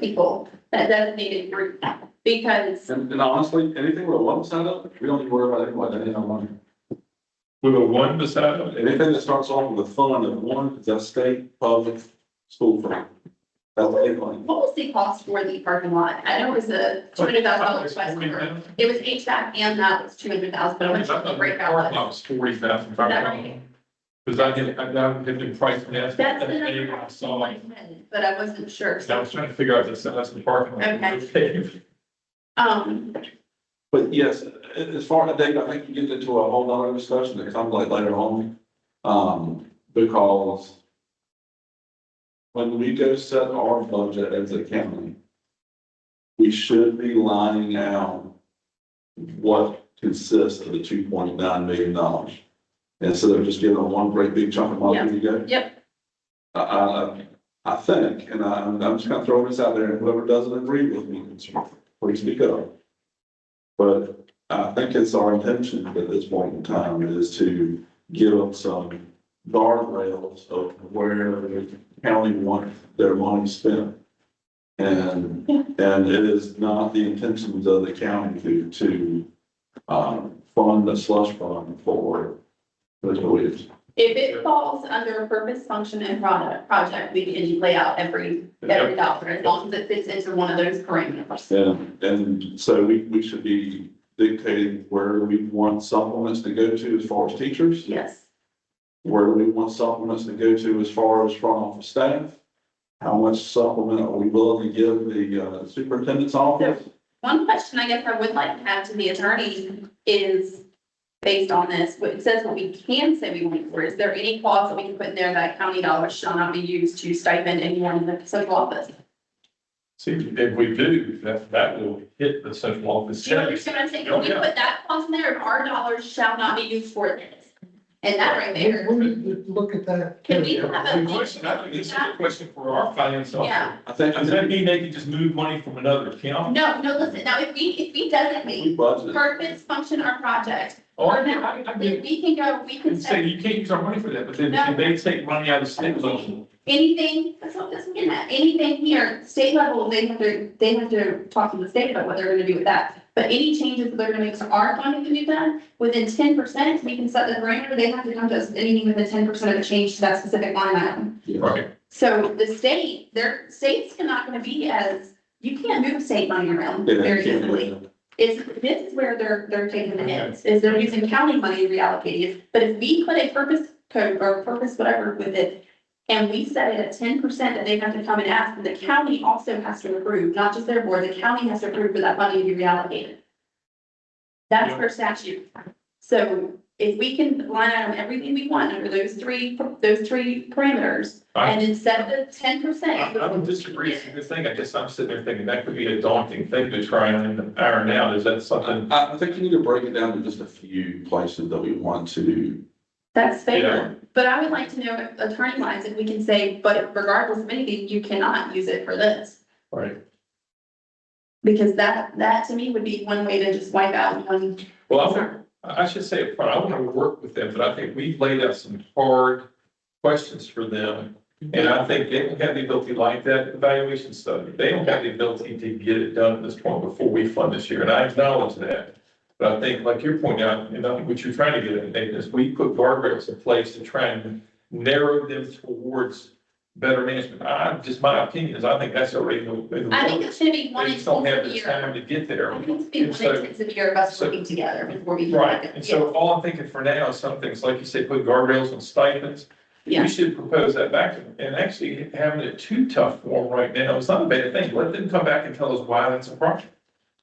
S2: people, that designated group. Because,
S5: And honestly, anything with a lump side up, we don't need to worry about anybody, that ain't no money.
S4: With a one beside it.
S5: Anything that starts off with a fund of one, is that state, public, school fund. That's what they claim.
S2: what was the cost for the parking lot? I know it was a $200,000 request. It was HVAC and that was $200,000, but I went to the breakout.
S4: Was 40,000.
S2: Is that right?
S4: Because I had been pricing that.
S2: That's the
S4: and
S2: number
S4: I
S2: I
S4: saw like,
S2: but I wasn't sure.
S4: I was trying to figure out the size of the parking lot.
S2: Okay.
S5: But yes, as far as Dave, I think you get into a whole nother discussion that comes like later on. Because when we go set our budget as a county, we should be lining out what consists of the $2.9 million. Instead of just giving one great big chunk of money to go.
S2: Yep.
S5: I think, and I'm just gonna throw this out there, and whoever doesn't agree with me, please speak up. But I think it's our intention at this point in time is to give them some guardrails of where the county wants their money spent. And it is not the intentions of the county to fund a slush fund for those beliefs.
S2: If it falls under purpose, function, and project, we can lay out every dollar, as long as it fits into one of those parameters.
S5: And so we should be dictating where we want supplements to go to as far as teachers,
S2: Yes.
S5: where we want supplements to go to as far as front office staff. How much supplement are we willing to give the superintendent's office?
S2: One question I guess I would like to have to the attorney is, based on this, but it says what we can say we want for. Is there any clause that we can put in there that county dollars shall not be used to stipend anyone in the central office?
S4: See, if we do, that will hit the central office.
S2: Do you understand what I'm saying? Can we put that clause in there, if our dollars shall not be used for this? And that right there,
S6: We need to look at that.
S2: can we have
S4: The
S2: a?
S4: question, I think this is a question for our finance
S2: Yeah.
S4: officer. Does that mean they can just move money from another account?
S2: No, listen, now if we
S5: We
S2: designate
S5: budget.
S2: purpose, function, or project,
S4: Oh, I
S2: then
S4: get,
S2: we can go, we can
S4: and say
S2: say
S4: you can't use our money for that, but then
S2: No.
S4: can they take money out of state level?
S2: anything, that's what I'm getting at, anything here, state level, they have to talk to the state about what they're gonna do with that. But any changes that they're gonna make to our funding to do that, within 10%, we can set the parameter, they have to come to us, anything within 10% of the change to that specific line item.
S4: Right.
S2: So the state, their state's not gonna be as, you can't move state money around
S5: Yeah,
S2: very
S5: you can't do
S2: easily.
S5: that.
S2: This is where they're taking the hits, is they're using county money to reallocate it. But if we put a purpose code or purpose whatever with it, and we set it at 10% that they have to come and ask, and the county also has to approve, not just their board, the county has to approve for that money to be reallocated. That's per statute. So if we can line item everything we want under those three parameters, and then set the 10%.
S4: I don't disagree, it's a good thing, I guess I'm sitting there thinking that could be a daunting thing to try and iron out, is that something?
S5: I think you need to break it down to just a few places that we want to.
S2: That's
S4: Yeah.
S2: fair, but I would like to know attorney wise, if we can say, but regardless of anything, you cannot use it for this.
S4: Right.
S2: Because that to me would be one way to just wipe out one.
S4: Well, I should say upfront, I want to work with them, but I think we've laid out some hard questions for them. And I think they don't have the ability like that evaluation study. They don't have the ability to get it done at this point before we fund this year, and I acknowledge that. But I think, like you're pointing out, and I think what you're trying to get at, Nathan, is we put guardrails in place to try and narrow them towards better management. Just my opinion is I think that's already.
S2: I think it should be one
S4: They just don't have
S2: intensive
S4: the
S2: year.
S4: time to get there.
S2: I think it's be one intensive year of us working together before we.
S4: Right, and so all I'm thinking for now is some things, like you say, put guardrails on stipends.
S2: Yeah.
S4: We should propose that back, and actually having it too tough for them right now is not a bad thing. Let them come back and tell us why that's a problem.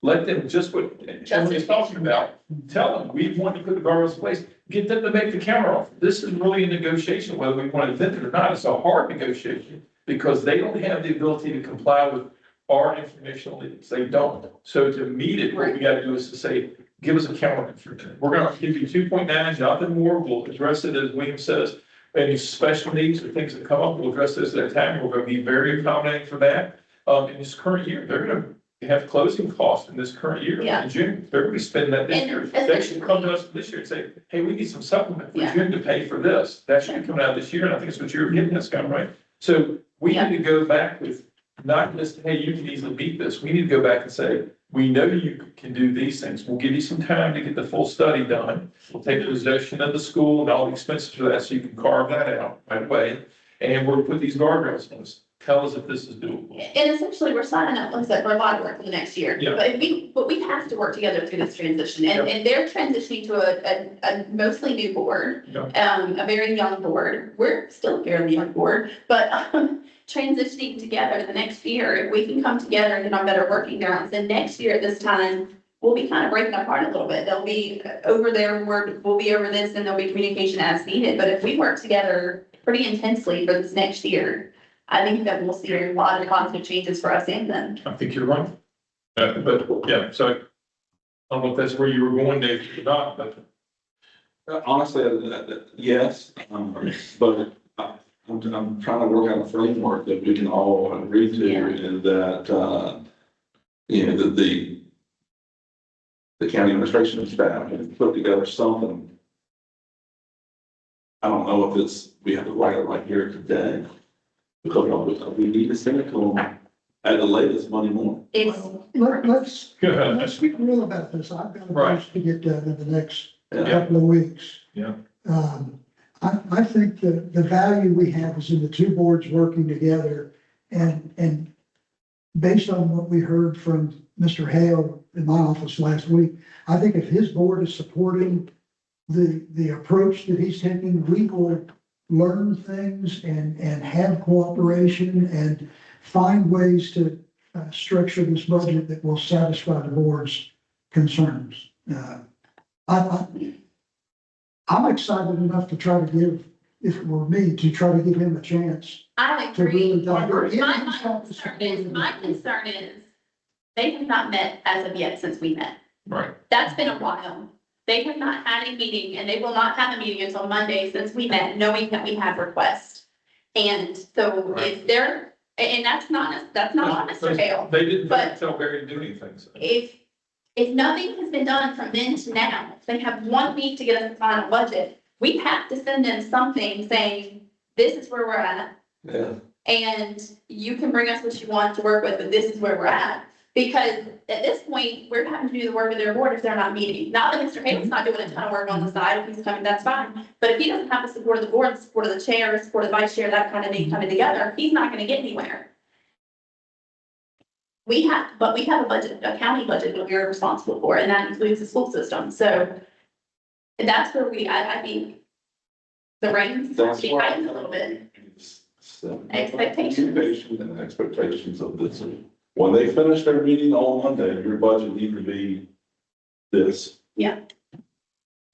S4: Let them just what Emily's talking about, tell them, we want to put the guardrails in place, get them to make the counteroffer. This is really a negotiation, whether we want to invent it or not. It's a hard negotiation because they don't have the ability to comply with our informational needs. They don't. So to meet it, what we got to do is to say, give us a counteroffer. We're going to give you 2.9, nothing more. We'll address it as William says. Any special needs or things that come up, we'll address those at that time. We're going to be very accommodating for that. In this current year, they're going to have closing costs in this current year,
S2: Yeah.
S4: in June. They're going to be spending that this
S2: And
S4: year. They should come to us this year and say, hey, we need some supplement for
S2: Yeah.
S4: June to pay for this. That should be coming out this year. And I think it's what you're getting this guy, right? So we need to go back with not just, hey, you can easily beat this. We need to go back and say, we know you can do these things. We'll give you some time to get the full study done. We'll take possession of the school and all the expenses for that, so you can carve that out right away. And we'll put these guardrails on us. Tell us if this is doable.
S2: And essentially, we're signing up, like I said, for a lot of work for the next year.
S4: Yeah.
S2: But we have to work together through this transition, and they're transitioning to a mostly new board.
S4: Yeah.
S2: A very young board. We're still a fairly young board, but, transitioning together the next year, if we can come together and get on better working grounds, then next year at this time, we'll be kind of breaking apart a little bit. They'll be over their work, we'll be over this, and there'll be communication as needed. But if we work together pretty intensely for this next year, I think that we'll see a lot of positive changes for us and them.
S4: I think you're right. But yeah, so I don't know if that's where you were going, Dave, or not, but
S5: Honestly, yes, but I'm trying to work out a framework that we can all agree to,
S2: Yeah.
S5: and that, you know, that the county administration staff can put together something. I don't know if we have to write it right here today, because we need to send it to them at the latest Monday morning.
S2: It's,
S6: Let's
S4: good.
S6: be real about this. I've got a
S4: Right.
S6: bunch to get done in the next
S5: Yeah.
S6: couple of weeks.
S4: Yeah.
S6: I think the value we have is in the two boards working together and based on what we heard from Mr. Hale in my office last week, I think if his board is supporting the approach that he's taking, we will learn things and have cooperation and find ways to structure this budget that will satisfy the board's concerns. I'm excited enough to try to give, if it were me, to try to give him a chance
S2: I
S6: to really
S2: agree.
S6: dive in.
S2: My concern is, they have not met as of yet since we met.
S4: Right.
S2: That's been a while. They have not had a meeting, and they will not have a meeting until Monday since we met, knowing that we have requests. And so if they're, and that's not on Mr. Hale.
S4: They didn't
S2: But-
S4: tell Barry to do anything, so.
S2: If nothing has been done from then to now, they have 1 week to get us the final budget. We have to send them something saying, this is where we're at,
S5: Yeah.
S2: and you can bring us what you want to work with, but this is where we're at. Because at this point, we're having to do the work of their board if they're not meeting. Not that Mr. Hale's not doing a ton of work on the side, if he's coming, that's fine. But if he doesn't have the support of the board, the support of the chair, the support of the vice chair, that kind of thing coming together, he's not gonna get anywhere. We have a budget, a county budget that we're responsible for, and that includes the school system, so that's where I think the reins have to be tightened a little bit. Expectations.
S5: And expectations of this. When they finish their meeting on Monday, your budget need to be this.
S2: Yeah.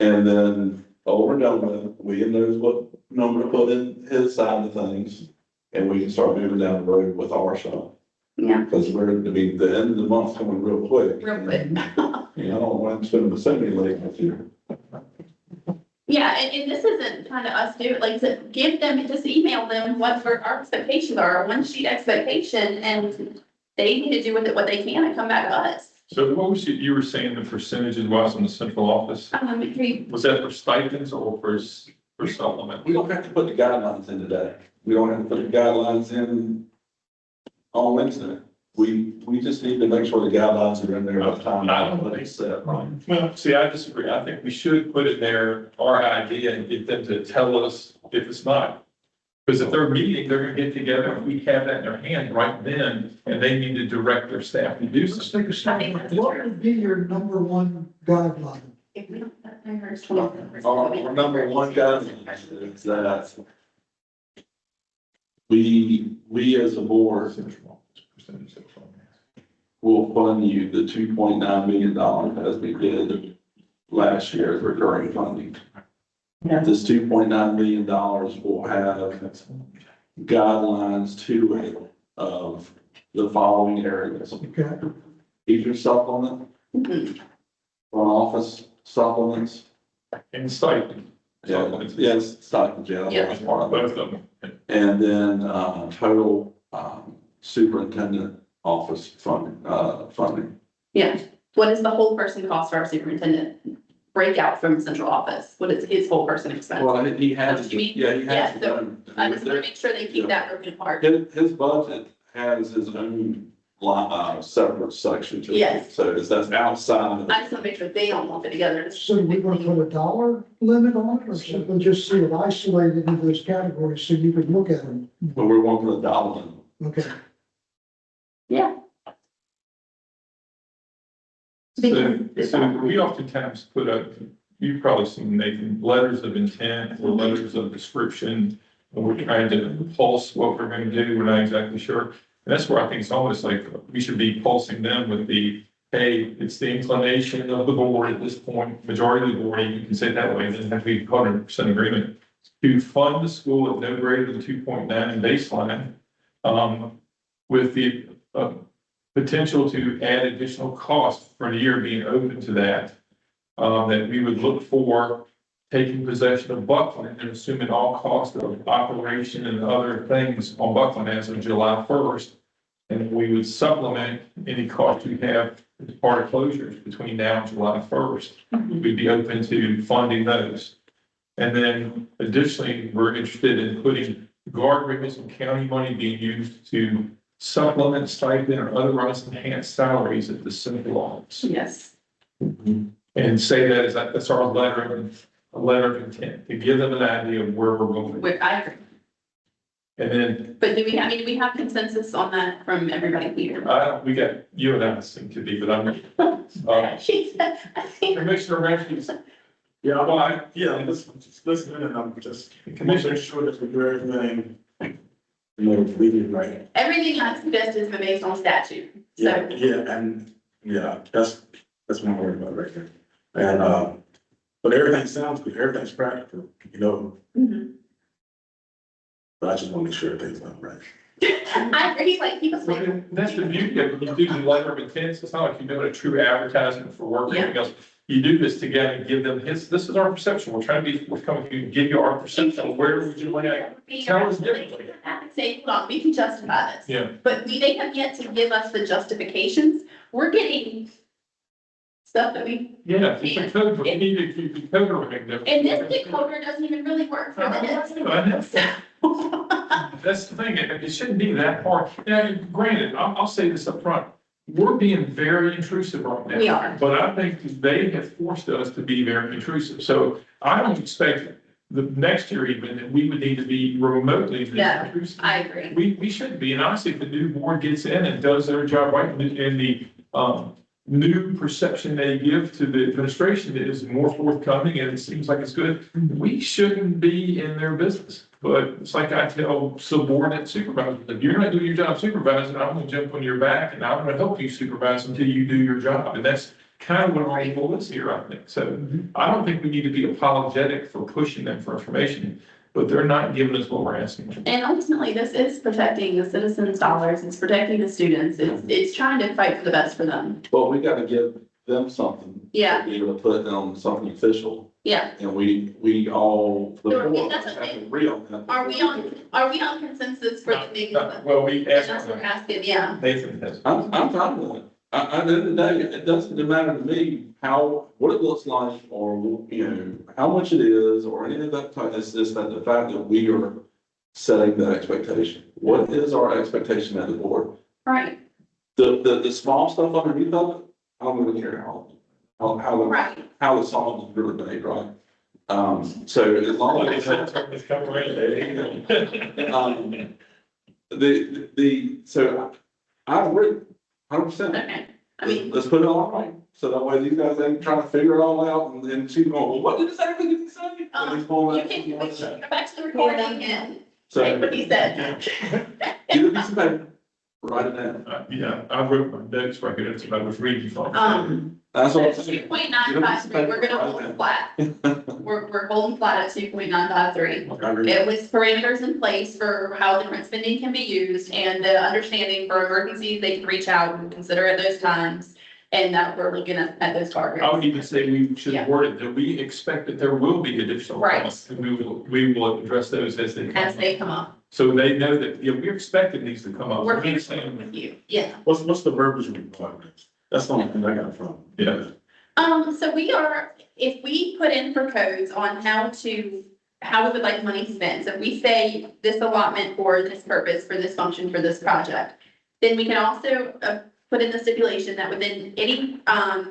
S5: And then over and done with, we knows what number to put in his side of things, and we can start moving down the road with our stuff.
S2: Yeah,
S5: Because we're, I mean, the end of the month's coming real quick.
S2: real quick.
S5: You know, I don't want to spend the same late this year.
S2: Yeah, and this isn't trying to us do it, like, to give them, just email them what our expectations are, a 1-sheet expectation, and they need to do with it what they can and come back to us.
S4: So what was you were saying the percentages was in the central office? Was that for stipends or for supplement?
S5: We don't have to put the guidelines in today. We don't have to put the guidelines in on Wednesday. We just need to make sure the guidelines are in there by the time.
S4: I don't think
S5: so. Right.
S4: Well, see, I disagree. I think we should put in there our idea and get them to tell us if it's not. Because if they're meeting, they're gonna get together, and we have that in their hand right then, and they need to direct their staff to do
S6: Let's
S4: something.
S6: take a step. What would be your number one guideline?
S2: If we don't have numbers,
S5: Our number one guideline is that we as a board will fund you the $2.9 million as we did last year as recurring funding. This $2.9 million will have guidelines to it of the following areas.
S6: Okay,
S5: Teacher supplement,
S2: Mhm.
S5: front office supplements.
S4: And stipend.
S5: Yes, stipends, yeah. That's part of it.
S4: Both of them.
S5: And then, total, superintendent office funding.
S2: Yeah, what is the whole person cost for our superintendent? Breakout from central office, what is his whole person expense?
S5: Well, he has,
S2: What you mean?
S5: yeah, he
S2: Yeah,
S5: has.
S2: so I just want to make sure they keep that broken apart.
S5: His budget has his own line, separate section to it.
S2: Yes.
S5: So that's outside of,
S2: I just want to make sure they don't lump it together.
S6: so we want to put a dollar limit on it, or simply just see it isolated into those categories so you could look at them?
S5: but we're one for the dollar.
S6: Okay,
S2: Yeah.
S4: So we oftentimes put up, you've probably seen Nathan, letters of intent or letters of description. And we're trying to pulse what we're going to do. We're not exactly sure. And that's where I think it's almost like we should be pulsing them with the, hey, it's the inclination of the board at this point, majority of the board, you can say it that way, it doesn't have to be 100% agreement, to fund the school at no greater than 2.9 baseline, with the potential to add additional cost for the year being open to that, that we would look for taking possession of Buckland and assuming all cost of operation and other things on Buckland as of July 1st. And we would supplement any cost we have as part of closures between now and July 1st. We'd be open to funding those. And then additionally, we're interested in putting guardrails and county money being used to supplement stipend or otherwise enhance salaries at the central office.
S2: Yes.
S4: And say that as that's our letter of intent, to give them an idea of where we're going.
S2: I agree.
S4: And then,
S2: But do we have consensus on that from everybody here?
S4: we got, you and I seem to be, but I'm,
S2: She said, I think,
S4: Commissioner Ramsey,
S3: Yeah, well, just listening, and I'm just making sure that we do everything, legally right.
S2: everything I suggest has been based on statute, so.
S3: Yeah, and, that's one word about right there. And, But everything sounds good, everything's practical, you know,
S2: Mhm.
S3: but I just want to make sure everything's done right.
S2: I agree, like, people
S4: So
S2: say,
S4: that's the beauty of it. You do the letter of intent. It's not like you're doing a true advertisement for work or anything else. You do this together and give them his, this is our perception. We're trying to be, we're coming to give you our perception. Where would you like to tell us differently?
S2: say, hold on, we can justify this.
S4: Yeah.
S2: But they have yet to give us the justifications. We're getting stuff that we,
S4: Yeah, it's a code, but we need to keep the code running.
S2: and this decoder doesn't even really work for this.
S4: I know. That's the thing, it shouldn't be that hard. Now, granted, I'll say this up front. We're being very intrusive right now.
S2: We are.
S4: But I think they have forced us to be very intrusive. So I don't expect the next year even that we would need to be remotely this
S2: No,
S4: intrusive.
S2: I agree.
S4: We shouldn't be. And honestly, if the new board gets in and does their job right, and the, new perception they give to the administration is more forthcoming and it seems like it's good, we shouldn't be in their business. But it's like I tell subordinate supervisors, if you're not doing your job supervising, I'm gonna jump on your back and I'm gonna help you supervise until you do your job. And that's kind of what our role is here, I think. So I don't think we need to be apologetic for pushing them for information, but they're not giving us what we're asking for.
S2: And ultimately, this is protecting the citizens' dollars, it's protecting the students, it's trying to fight for the best for them.
S5: But we gotta give them something.
S2: Yeah.
S5: To be able to put on something official,
S2: Yeah,
S5: and we all, the
S2: So,
S5: board,
S2: that's
S5: have
S2: what
S5: to
S2: they-
S5: agree on that.
S2: are we on consensus for the things? And
S4: Well, we asked,
S2: that's what we're asking, yeah.
S4: Nathan has.
S5: I'm fine with it. At the end of the day, it doesn't matter to me what it looks like, or, you know, how much it is, or any of that type. It's just that the fact that we are setting the expectation. What is our expectation at the board?
S2: Right,
S5: The small stuff underneath of it, I don't really care
S2: right.
S5: how the song is really made, right? So as long as it's.
S4: It's coming right.
S5: So I agree, 100%.
S2: Okay, I mean,
S5: Let's put it all right, so that way these guys ain't trying to figure it all out, and then she's going, well, what did exactly did he say? And he's pulling
S2: you
S5: that-
S2: can, we can go back to the recording and
S5: So,
S2: say what he said.
S5: get a piece of paper, write it down,
S4: Yeah, I wrote my notes right here, that's what I was reading from.
S5: that's what I'm
S2: So
S5: saying.
S2: 2.953, we're gonna hold flat. We're holding flat at 2.953.
S3: I agree.
S2: It was parameters in place for how different spending can be used and the understanding for emergencies, they can reach out and consider at those times. And that we're looking at those
S4: I would
S2: targets.
S4: even say we should
S2: Yeah.
S4: word it that we expect that there will be additional
S2: Right.
S4: costs. And we will address those as they come.
S2: As they come up.
S4: So they know that, yeah, we're expecting these to come up.
S2: We're
S4: We're
S2: here
S4: just saying,
S2: with you, yeah.
S3: What's the verbiage requirements? That's the only thing I got from.
S4: Yeah.
S2: So we are, if we put in for codes on how we would like money spent, so if we say this allotment for this purpose, for this function, for this project, then we can also put in the stipulation that within any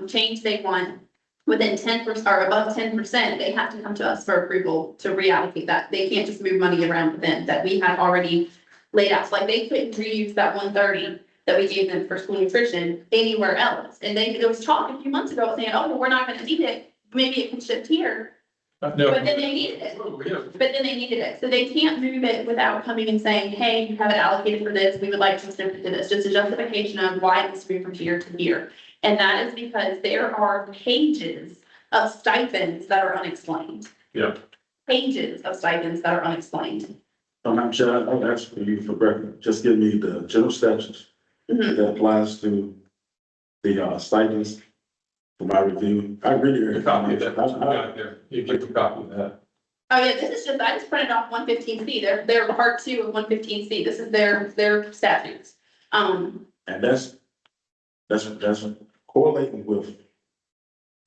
S2: change they want, within 10% or above 10%, they have to come to us for approval to reallocate that. They can't just move money around within that we have already laid out. So like they couldn't reuse that 130 that we gave them for school nutrition anywhere else. And there was talk a few months ago saying, oh, well, we're not gonna need it. Maybe it can shift here,
S4: no.
S2: but then they needed it.
S4: Yeah.
S2: But then they needed it. So they can't move it without coming and saying, hey, you have it allocated for this. We would like to shift it to this. Just a justification of why it's moved from here to here. And that is because there are pages of stipends that are unexplained.
S4: Yeah.
S2: Pages of stipends that are unexplained.
S3: I'm sure I'll ask for you for record, just give me the general statutes
S2: Mhm.
S3: that applies to the stipends for my review. I really.
S4: A copy of that, that's what we got there. You get a copy of that.
S2: Oh, yeah, this is just, I just printed off 115C. They're part 2 of 115C. This is their statutes.
S3: And that's correlating with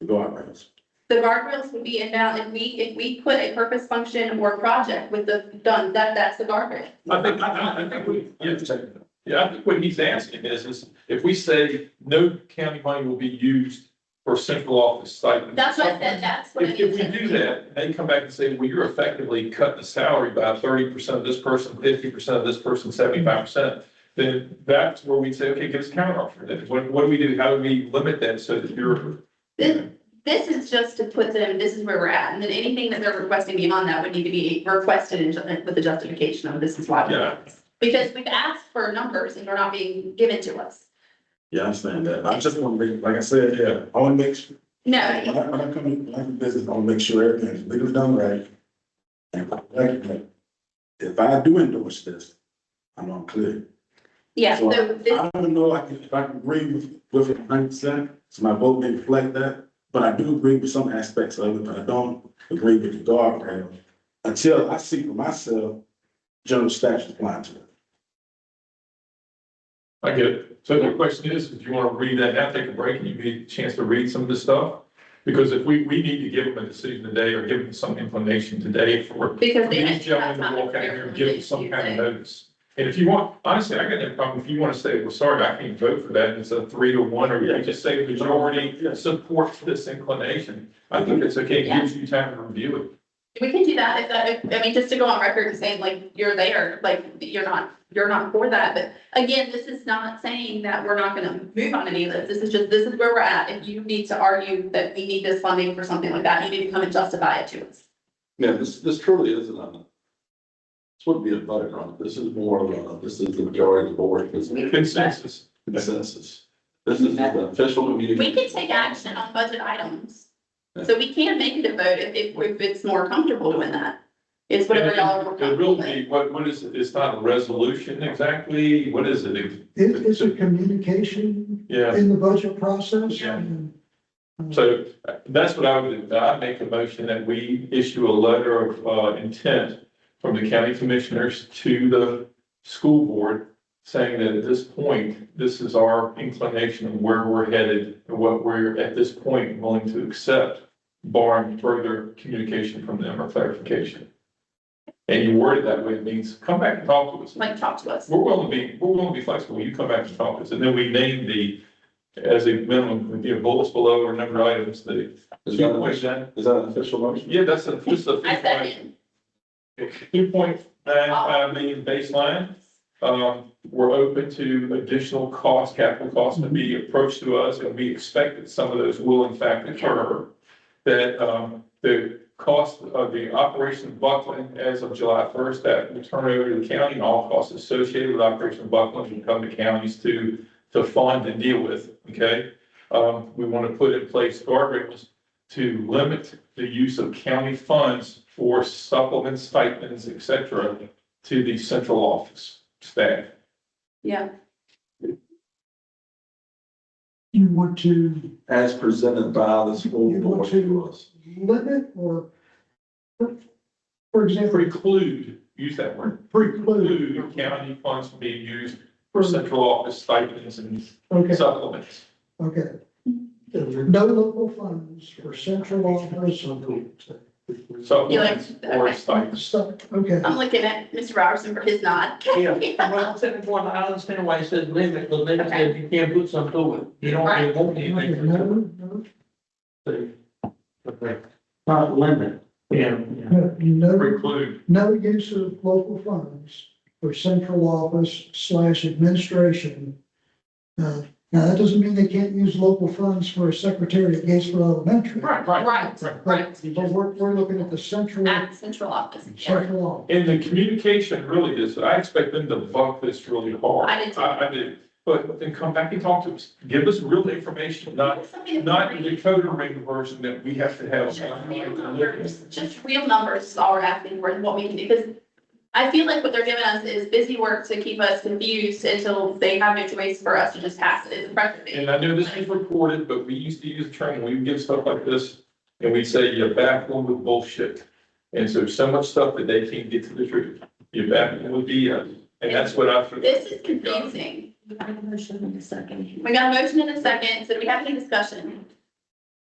S3: the guardrails.
S2: The guardrails would be inbound if we put a purpose, function, or project with the done, that's the guardrail.
S4: I think I think what he's asking is if we say no county money will be used for central office stipends.
S2: That's what I said, that's what I
S4: If we
S2: said.
S4: do that, they come back and say, well, you're effectively cutting the salary by 30% of this person, 50% of this person, 75%. Then that's where we say, okay, give us a counter offer. Then what do we do? How do we limit that so that you're?
S2: This is just to put them, this is where we're at, and then anything that they're requesting beyond that would need to be requested with the justification of this is why.
S4: Yeah.
S2: Because we've asked for numbers and they're not being given to us.
S3: Yeah, I understand that. I just want to make, like I said, yeah, I want to make
S2: No,
S3: When I come to business, I'll make sure everything's legally done right. And like, if I do endorse this, I know I'm clear.
S2: yeah,
S3: So
S2: so this,
S3: I don't know if I can agree with it 100%, so my vote may reflect that, but I do agree with some aspects of it, but I don't agree with the guardrail until I see for myself general statutes applying to it.
S4: I get it. So the question is, if you want to read that now, take a break and you get a chance to read some of this stuff? Because if we need to give them a decision today or give them some inclination today for
S2: because they.
S4: these gentlemen to walk out here and give them some kind of notice. And if you want, honestly, I got no problem. If you want to say, well, sorry, I can't vote for that, and it's a 3-1, or you just say the majority supports this inclination. I think it's okay. It gives you time to review it.
S2: We can do that I mean, just to go on record and saying like, you're there, like, you're not for that. But again, this is not saying that we're not gonna move on any of this. This is where we're at. If you need to argue that we need this funding for something like that, you need to come and justify it to us.
S5: Yeah, this truly isn't this wouldn't be a vote, right? This is more of this is the majority of the board, this is
S4: Consensus.
S5: consensus. This is the official communication.
S2: We can take action on budget items. So we can make it a vote if it's more comfortable doing that. It's whatever y'all are more
S4: It
S2: comfortable
S4: really,
S2: with.
S4: what is it? It's not a resolution exactly. What is it?
S6: It's a communication
S4: Yeah.
S6: in the budget process.
S4: Yeah.
S6: and,
S4: So that's what I would do. I'd make a motion that we issue a letter of intent from the county commissioners to the school board saying that at this point, this is our inclination of where we're headed and what we're at this point willing to accept, barring further communication from them or clarification. And you word it that way, it means come back and talk to us.
S2: Like, talk to us.
S4: We're willing to be flexible. You come back and talk to us. And then we name as a minimum, bullets below or number of items, the
S5: Is
S4: 2.9.
S5: that an official motion?
S4: Yeah, that's just a.
S2: I second.
S4: 2.95 million baseline. We're open to additional costs, capital costs to be approached to us, and we expect that some of those will in fact occur. That, the cost of the operation of Buckland as of July 1st, that will turn over to the county, and all costs associated with Operation of Buckland will come to counties to fund and deal with, okay? We want to put in place guardrails to limit the use of county funds for supplements, stipends, et cetera, to the central office staff.
S2: Yeah.
S6: You want to
S5: As presented by the school
S6: You want
S5: board
S6: to-
S5: to us.
S6: limit or, for example,
S4: Preclude, use that word,
S6: preclude.
S4: preclude county funds from being used for central office stipends and
S6: Okay,
S4: supplements.
S6: okay. No local funds for central office.
S4: Supplements or
S2: okay.
S4: stipends.
S6: Stuff, okay.
S2: I'm looking at Mr. Robertson for his nod.
S7: Yeah, well, I'm saying, well, I understand why it says limit, but limit says you can't put something to it. You don't really want
S6: Okay,
S7: anything.
S6: no,
S7: Okay. Not limit. Yeah.
S6: no,
S4: Preclude,
S6: no use of local funds for central office / administration. Now, that doesn't mean they can't use local funds for a secretary at Gatesville Elementary.
S4: right.
S2: Right.
S6: But we're looking at the central
S2: At central office. Yeah.
S6: Central office.
S4: And the communication really is, I expect them to buck this really hard.
S2: I did too.
S4: I do, but then come back and talk to us, give us real information, not the decoder ring version that we have to have.
S2: Just real numbers is all we're asking for, and what we can do, because I feel like what they're giving us is busy work to keep us confused until they have no choice for us to just pass it. It's frustrating.
S4: And I know this is recorded, but we used to use a term, we would get stuff like this, and we'd say, you back them with bullshit. And so there's so much stuff that they can't get to the truth. You back them with BS, and that's what I.
S2: This is confusing.
S1: We got a motion in a second.
S2: We got a motion in a second, so do we have any discussion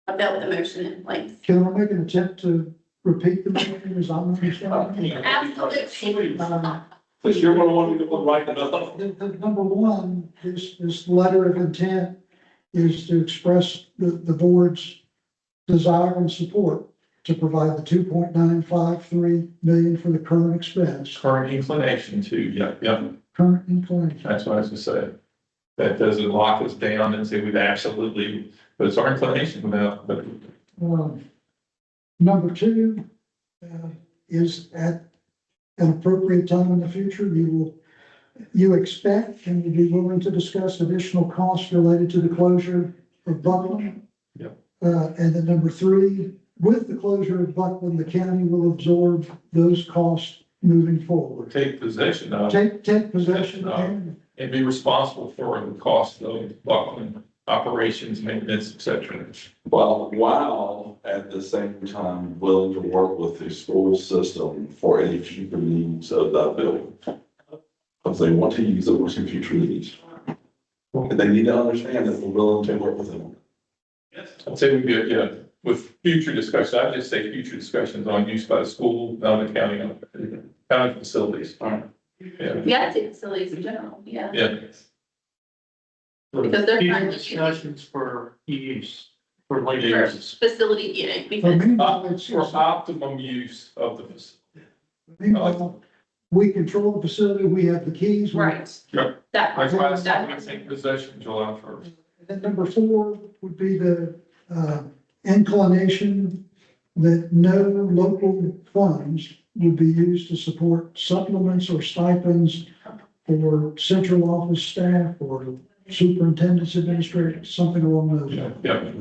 S2: about the motion, please?
S6: Can I make an attempt to repeat the motion as I'm understanding?
S2: Absolutely.
S5: But you're gonna want me to write it up.
S6: The number one, this letter of intent is to express the board's desire and support to provide the 2.953 million for the current expense,
S4: Current inclination too, yeah,
S6: current inclination.
S4: that's what I was gonna say. That doesn't lock us down and say we've absolutely, but it's our inclination about, but
S6: Number two is at an appropriate time in the future, you expect and you'd be willing to discuss additional costs related to the closure of Buckland.
S4: Yep.
S6: And then number three, with the closure of Buckland, the county will absorb those costs moving forward.
S4: Take possession of
S6: Take possession
S4: and be responsible for the cost of Buckland operations, maintenance, et cetera.
S5: While at the same time willing to work with the school system for any future needs of that building. Because they want to use it for some future needs. And they need to understand that we're willing to work with them.
S4: I'd say we'd be, yeah, with future discussions, I'd just say future discussions on use by the school, not the county facilities. Yeah,
S2: Yeah, to facilities in general, yeah.
S4: yeah.
S2: Because they're
S7: Future
S2: trying to
S7: discussions for use, for
S2: For
S7: later use.
S2: facility heating,
S6: For
S2: because,
S6: me,
S4: For
S6: it's,
S4: optimum use of the facility.
S6: we control the facility, we have the keys.
S2: right.
S4: Yep.
S2: That part,
S4: That's why I said
S2: that
S4: we
S2: part.
S4: take possession July first.
S6: And number four would be the inclination that no local funds would be used to support supplements or stipends for central office staff or superintendent's administrators, something along those lines.
S4: Yeah,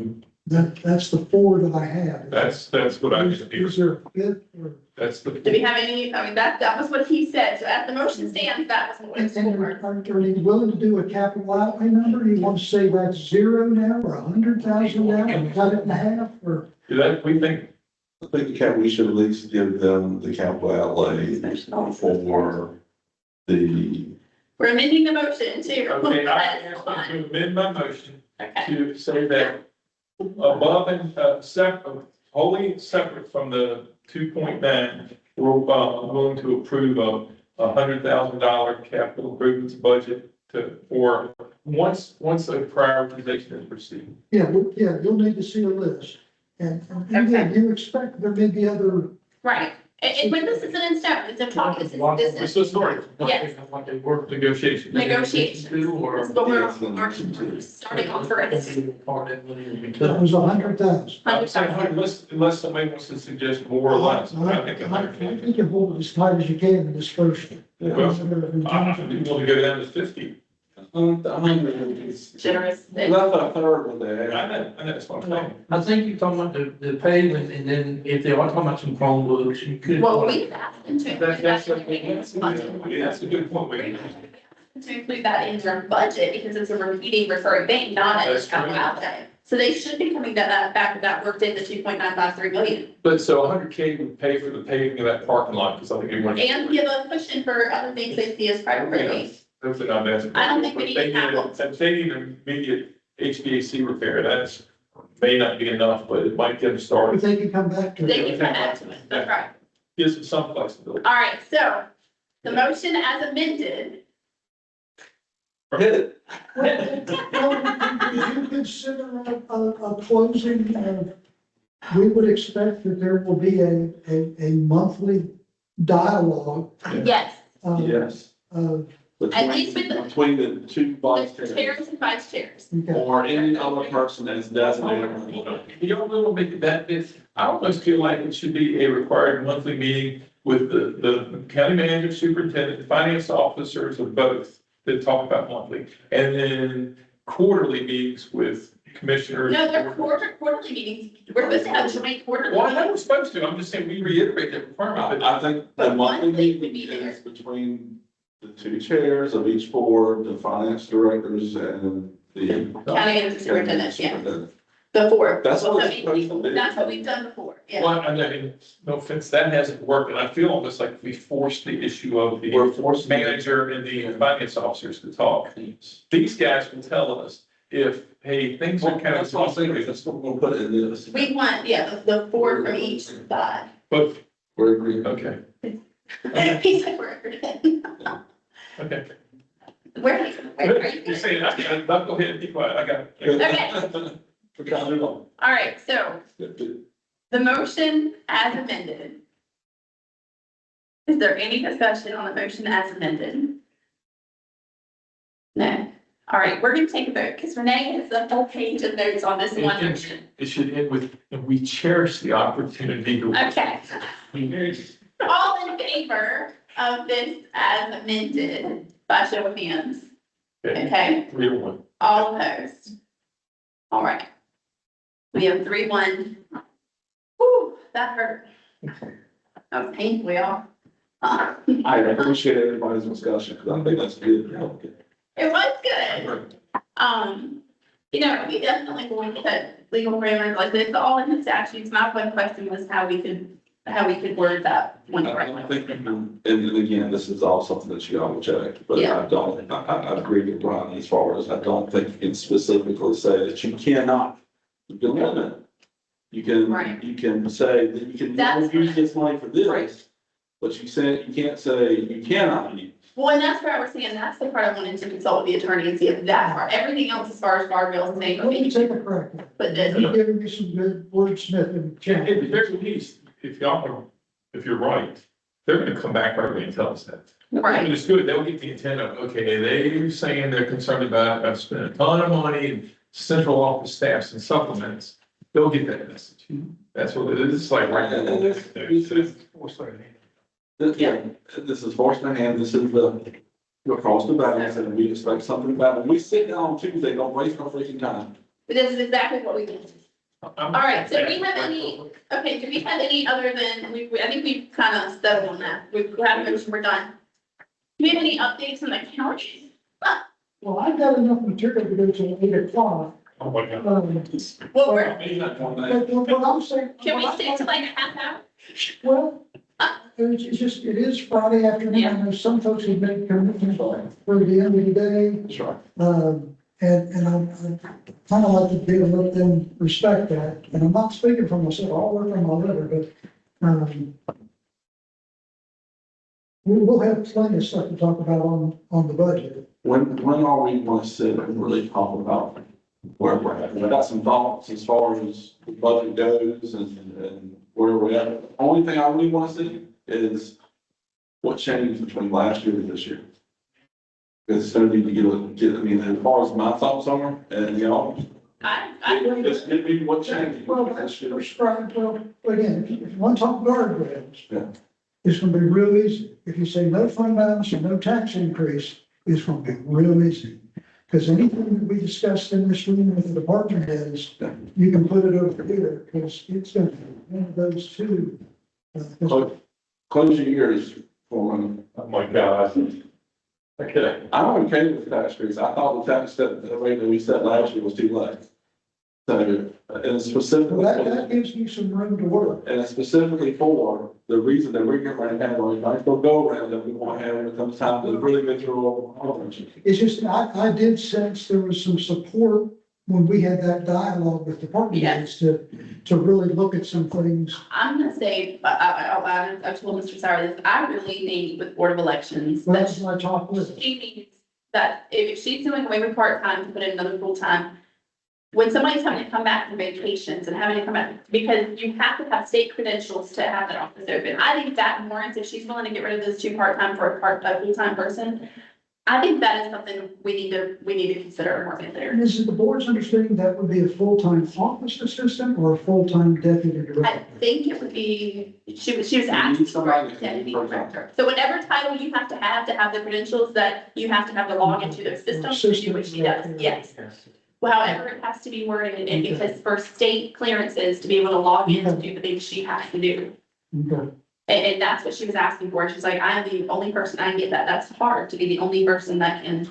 S6: That's the four that I have.
S4: that's what I just
S6: Is there a fifth or?
S4: that's the.
S2: Do we have any, I mean, that was what he said, so as the motion stands, that was what it's
S6: And
S2: for.
S6: are you willing to do a capital outlay number? You want to say that's zero now or 100,000 now and cut it in half or?
S4: That, we think,
S5: I think we should at least give them the capital outlay for the,
S2: We're amending the motion to.
S4: okay, I ask you to amend my motion
S2: Okay,
S4: to say that above and separate, wholly separate from the 2.9, we're willing to approve $100,000 capital improvements budget for once a prioritization is received.
S6: Yeah, you'll need to see a list. And again, you expect there may be other,
S2: right, and when this isn't in stone, it's in talk, this
S4: It's
S2: is,
S4: a story.
S2: Yes.
S4: Like they work negotiations.
S2: Negotiations.
S4: Or.
S2: this is what we're starting off for this.
S6: that was 100,000.
S4: I'm saying, unless somebody wants to suggest more or less, I think a hundred.
S6: I think you hold it as tight as you can in this first.
S4: Well, I'm willing to go down to 50.
S5: 100 is.
S2: Generous.
S5: That's a third of that.
S4: I know, that's what I'm saying.
S7: I think you're talking about the pavement, and then if they are talking about some Chromebooks, you could.
S2: Well, we've asked them to.
S4: That's
S2: include
S4: a good point.
S2: to include that in their budget, because it's a repeating recurring thing, not a
S4: That's
S2: capital
S4: true.
S2: outlay. So they should be coming to that back to that worked in the 2.953 million.
S4: But so 100K would pay for the paving of that parking lot, because I think everyone.
S2: And give a cushion for other things they see as priority.
S4: Hopefully not asking.
S2: I don't think we need
S4: But they
S2: capital.
S4: If they need immediate HVAC repair, that's may not be enough, but it might get them
S6: But
S4: started.
S6: they can come back to
S2: They
S6: it.
S2: can come back to it, that's right.
S4: Gives them some flexibility.
S2: All right, so the motion as amended,
S5: Hit it.
S6: Well, would you consider a closing? We would expect that there will be a monthly dialogue.
S2: yes,
S5: Yes.
S6: Of,
S2: At least with the-
S5: Between the two vice
S2: the
S5: chairs
S2: chairs and vice chairs.
S6: okay.
S5: or any other person that's designated.
S4: You don't really make it that, I almost feel like it should be a required monthly meeting with the county manager, superintendent, finance officers of both that talk about monthly. And then quarterly meetings with commissioners.
S2: No, they're quarterly meetings. We're supposed to have joint quarterly.
S4: Well, I know we're supposed to, I'm just saying we reiterate that requirement, but
S5: I think the
S2: But
S5: monthly
S2: monthly would be
S5: meeting
S2: there.
S5: is between the two chairs of each board, the finance directors and the.
S2: County and superintendent, yeah,
S5: Superintendent.
S2: before.
S5: That's what it's
S2: So
S5: supposed to be.
S2: That's what we've done before, yeah.
S4: well, I mean, no offense, that hasn't worked, and I feel almost like we forced the issue of the
S5: We're forced.
S4: manager and the finance officers to talk. These guys will tell us if, hey, things are kind of.
S5: That's what I'm saying, that's what we'll put in this.
S2: We want, yeah, the four from each side.
S4: But,
S5: We're agreeing.
S4: okay,
S2: He said we're,
S4: okay.
S2: where are you?
S4: You're saying, I got it, go ahead, be quiet, I got it.
S2: Okay.
S5: We're kind of on.
S2: All right, so the motion as amended. Is there any discussion on the motion as amended? No. All right, we're gonna take a vote because Renee has a whole page of notes on this one motion.
S4: It should end with, and we cherish the opportunity to.
S2: Okay, all in favor of this as amended by show of hands?
S4: Okay,
S2: Okay,
S4: 3-1.
S2: all opposed? All right. We have 3-1. Whew, that hurt. That was painful, y'all.
S5: I appreciate everybody's discussion, because I think that's good.
S2: It was good. You know, we definitely going to put legal parameters like this, all in the statutes. My one question was how we could word that one
S5: I
S2: correctly.
S5: think, and again, this is all something that you all will check, but
S2: Yeah.
S5: I agree with Brian as far as I don't think you can specifically say that you cannot, you can limit.
S2: Right.
S5: You can say that you can
S2: That's-
S5: use this money for
S2: Right.
S5: this, but you can't say you cannot use.
S2: Well, and that's where I was saying, that's the part I wanted to consult with the attorney and see if that part, everything else as far as guardrails and saying,
S6: Let me
S2: okay,
S6: take a crack at it.
S2: but this,
S6: You're giving me some good wordsmithing.
S4: At the very least, if you're right, they're gonna come back right away and tell us that. And
S2: right,
S4: it's good, they'll get the intent of, okay, they're saying they're concerned about, I've spent a ton of money in central office staffs and supplements. They'll get that message. That's what it is, it's like right
S5: And
S4: now.
S5: This is forced in hand, this is across the balance, and we expect something about it. We sit down on Tuesday, don't waste no freaking time.
S2: but this is exactly what we need. All right, so do we have any, okay, do we have any other than, I think we've kind of settled on that. We've had a motion, we're done. Do we have any updates on the county?
S6: Well, I've got enough material to go till 8 o'clock.
S4: Oh my God.
S2: Well, we're,
S6: But what I'm saying.
S2: can we stick to like a half hour?
S6: Well, it's just, it is Friday afternoon. I know some folks have made commitments for the end of the day.
S5: That's right.
S6: And I'm kind of like to be able to let them respect that. And I'm not speaking for myself, I'll work on my letter, but, we'll have plenty of stuff to talk about on the budget.
S5: When are we going to sit and really talk about where we're at? I got some thoughts as far as the budget goes and where we're at. The only thing I really want to see is what changed between last year and this year. Because it's gonna need to get, I mean, as far as my thoughts are, and y'all, just give me what changed.
S6: Well, that's prescribed, well, again, if you want to talk guardrails.
S5: Yeah.
S6: It's gonna be real easy. If you say no fund balance and no tax increase, it's gonna be real easy. Because anything that we discussed in this room with the department heads,
S5: Yeah.
S6: you can put it over here, because it's gonna be one of those two.
S5: Close your ears for me.
S4: Oh my God. Okay.
S5: I'm okay with tax increase. I thought the tax that the rate that we set last year was too late. So, and specifically.
S6: Well, that gives you some room to work.
S5: And it's specifically for the reason that we're getting ready to have a nice little go around that we want to have when it comes time to really go through all of it.
S6: It's just, I did sense there was some support when we had that dialogue with department heads to really look at some things.
S2: I'm gonna say, I've told Mr. Sauer this, I really think with Board of Elections,
S6: Well,
S2: that
S6: that's my talk with it.
S2: she needs, that if she's doing away with part-time to put in another full-time, when somebody's having to come back from vacations and having to come back, because you have to have state credentials to have that office open. I think that warrants, if she's willing to get rid of those 2 part-time for a full-time person, I think that is something we need to consider more consider.
S6: And is it the board's understanding that would be a full-time office assistant or a full-time deputy
S2: I
S6: director?
S2: think it would be, she was asking for a deputy director. So whatever title you have to have the credentials, that you have to have to log into their systems to do what she does, yes. Well, however, it has to be worded in, because for state clearances, to be able to log in to do the things she has to do.
S6: Okay.
S2: And that's what she was asking for. She's like, I am the only person I can get that. That's hard to be the only person that can.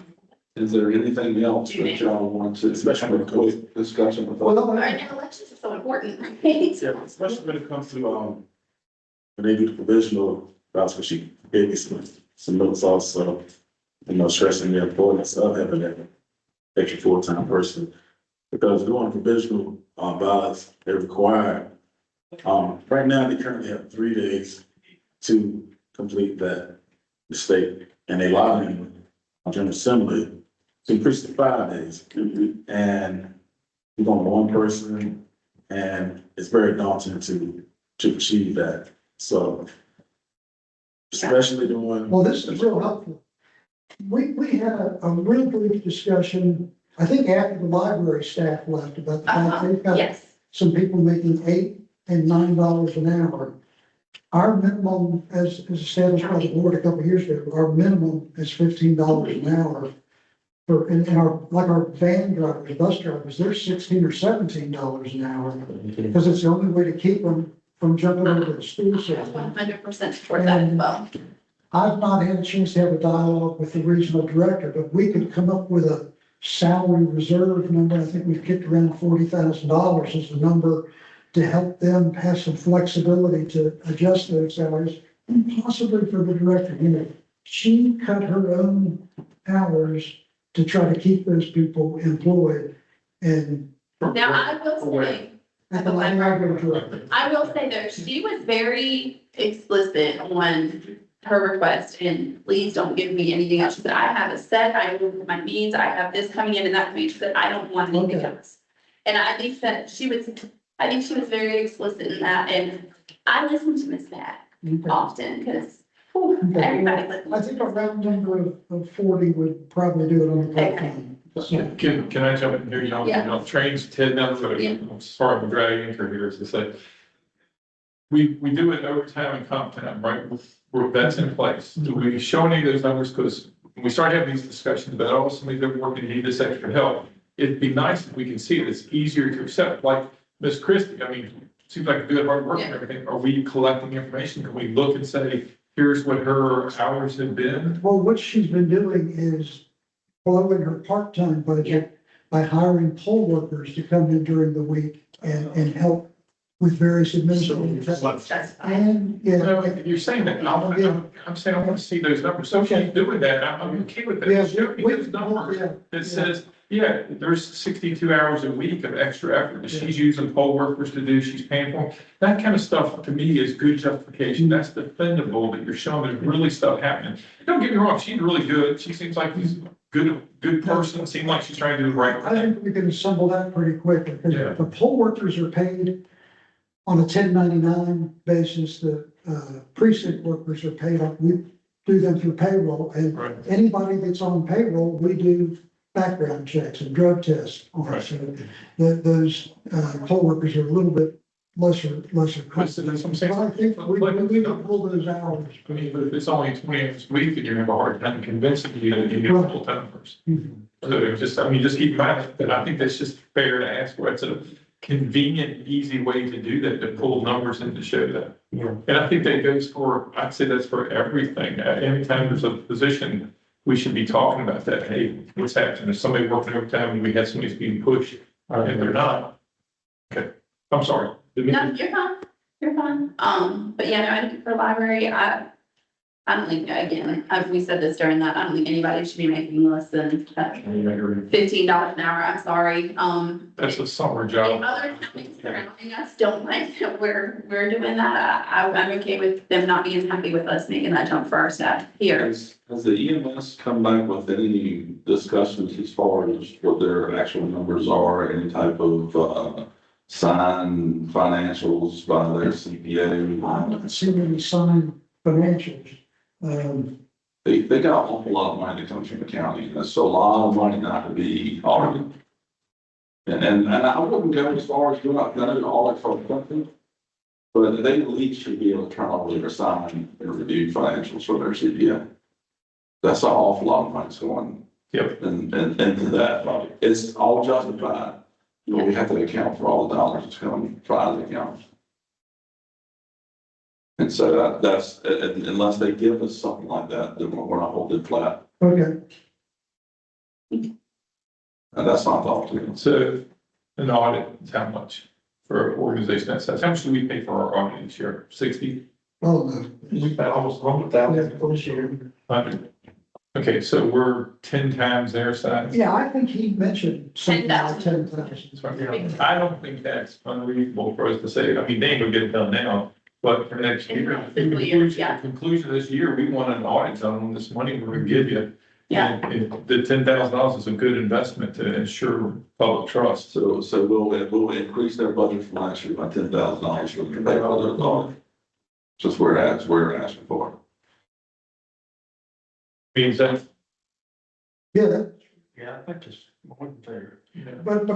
S5: Is there anything else that y'all want to, especially with a quick discussion with?
S6: Well,
S2: Right now, elections are so important, right?
S3: Yeah, especially when it comes to, when they do the provisional ballots, which she gave me some notes also, stressing the importance of having that extra full-time person. Because doing provisional, ballots, they're required. Right now, they currently have 3 days to complete that mistake, and they lobbying General Assembly to increase to 5 days. And we're going with 1 person, and it's very daunting to achieve that. So, especially doing.
S6: Well, this is real helpful. We had a real brief discussion, I think after the library staff left, about the fact they've got
S2: Yes,
S6: some people making $8 and $9 an hour. Our minimum, as established by the board a couple of years ago, our minimum is $15 an hour. in our, like our van drivers, bus drivers, they're $16 or $17 an hour. Because it's the only way to keep them from jumping over the school system.
S2: 100% support that as well.
S6: I've not had a chance to have a dialogue with the regional director, but we could come up with a salary reserve number. I think we've kicked around $40,000 as the number to help them have some flexibility to adjust those salaries, and possibly for the director. You know, she cut her own hours to try to keep those people employed, and
S2: Now, I will say,
S6: at the library director.
S2: I will say though, she was very explicit on her request, and please don't give me anything else. She said, I have a set, I know my needs, I have this coming in and that coming in. She said, I don't want anything
S6: Okay.
S2: else. And I think that she was very explicit in that, and I listen to Ms. Mack
S6: Okay.
S2: often, because
S6: Okay.
S2: everybody
S6: I
S2: listens.
S6: think a round number of 40 would probably do it on the part-time. So,
S4: Can I jump in here?
S2: Yeah.
S4: Trains Ted now, so
S2: Yeah.
S4: I'm sorry, I'm dragging for here to say. We do it overtime and comp time, right? That's in place. Do we show any of those numbers? Because when we start having these discussions about, oh, somebody's been working, need this extra help. It'd be nice if we can see it. It's easier to accept, like Miss Christie. I mean, seems like good hard work and everything. Are we collecting information? Can we look and say, here's what her hours have been?
S6: well, what she's been doing is blowing her part-time budget by hiring poll workers to come in during the week and help with various administrative tasks.
S2: That's fine.
S6: And,
S4: No,
S6: yeah,
S4: you're saying that, I'm saying I want to see those numbers. So she's doing that. I'm okay with
S6: yeah,
S4: that. Show me those numbers.
S6: yeah,
S4: That says, yeah, there's 62 hours a week of extra effort that she's using poll workers to do, she's paying for. That kind of stuff to me is good justification. That's defendable that you're showing there's really stuff happening. Don't get me wrong, she's really good. She seems like she's good person. Seems like she's trying to do the right
S6: I
S4: thing.
S6: think we can assemble that pretty quickly, because
S4: Yeah.
S6: the poll workers are paid on a 1099 basis, the precinct workers are paid on, we do them through payroll, and
S4: Right.
S6: anybody that's on payroll, we do background checks and drug tests on.
S4: Right.
S6: So those poll workers are a little bit lesser cost.
S4: That's what I'm saying.
S6: But I think we can pull those hours.
S4: I mean, but if it's only 20 hours a week and you have a hard time convincing you that you need a full time person. So just, I mean, just keep in mind that I think that's just fair to ask, what's a convenient, easy way to do that, to pull numbers in to show that.
S7: Yeah.
S4: And I think that goes for, I'd say that's for everything. Anytime there's a position, we should be talking about that. Hey, what's happening? Is somebody working overtime and we have somebody who's being pushed and they're not? Okay, I'm sorry.
S2: No, you're fine, you're fine. But yeah, no, I think for library, I don't think, again, as we said this during that, I don't think anybody should be making less than $15 an hour, I'm sorry.
S4: That's a summer
S2: If
S4: job.
S2: other counties surrounding us don't like that we're doing that, I'm okay with them not being happy with us making that jump for our staff here.
S5: Has the EMS come back with any discussions as far as what their actual numbers are, any type of, signed financials by their
S6: I
S5: CPA?
S6: haven't seen any signed financials.
S5: They got an awful lot of money that comes from the county, and that's a lot of money not to be audited. And I wouldn't go as far as doing an audit for the company, but they at least should be able to turn over their signed and reviewed financials for their CPA. That's an awful lot of money's going.
S4: Yep.
S5: And into that, like, it's all justified. But we have to account for all the dollars that's coming out of the account. And so that's, unless they give us something like that, then we're not holding flat.
S6: Okay,
S5: And that's not the opportunity.
S4: So an audit is how much for an organization that size? How much do we pay for our audit each year? 60,
S6: well, no.
S7: We spent almost 100,000 for this year.
S4: 100? Okay, so we're 10 times their size.
S6: Yeah, I think he mentioned something like 10,000.
S4: So I don't think that's unreasonable for us to say. I mean, they ain't gonna get it done now, but for next year.
S2: Yeah.
S4: Conclusion of this year, we want an audit done on this money we're gonna give you.
S2: Yeah.
S4: And the $10,000 is a good investment to ensure public trust.
S5: So we'll increase their budget from last year by $10,000 for the pay for their audit. Just where we're asking for.
S4: Means that,
S6: Yeah,
S7: Yeah, I think it's more than fair.
S6: but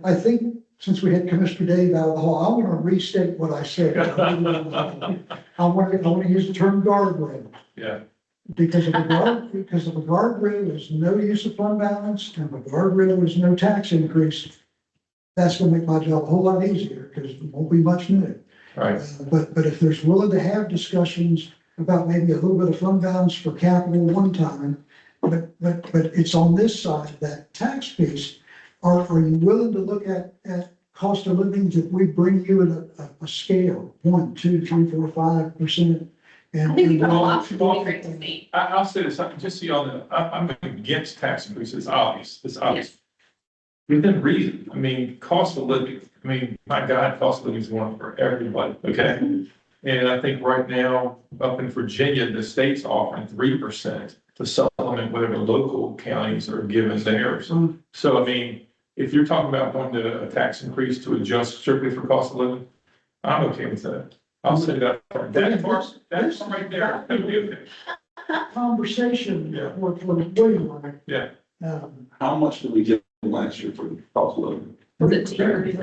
S6: I think since we had Commissioner Dave out of the hall, I want to restate what I said. I want to use the term guardrail.
S4: yeah,
S6: because of the guardrail is no use of fund balance and the guardrail is no tax increase. That's gonna make my job a whole lot easier because there won't be much new.
S4: Right.
S6: But if there's willing to have discussions about maybe a little bit of fund balance for capital one time, but it's on this side, that tax piece, are you willing to look at cost of living if we bring you in a scale, 1, 2, 3, 4, 5%?
S2: I think we've got a lot to do great to see.
S4: I'll say this, just so y'all know, I'm against tax increases, it's obvious. Within reason, I mean, cost of living, I mean, my God, cost of living is going for everybody, okay? And I think right now, up in Virginia, the state's offering 3% to supplement whatever local counties are giving theirs. So I mean, if you're talking about going to a tax increase to adjust strictly for cost of living, I'm okay with that. I'll say that, that part right there, that'd be okay.
S6: Conversation
S4: Yeah.
S6: with William.
S4: Yeah.
S5: How much did we get last year for the cost of living?
S2: Was it 2 or 3?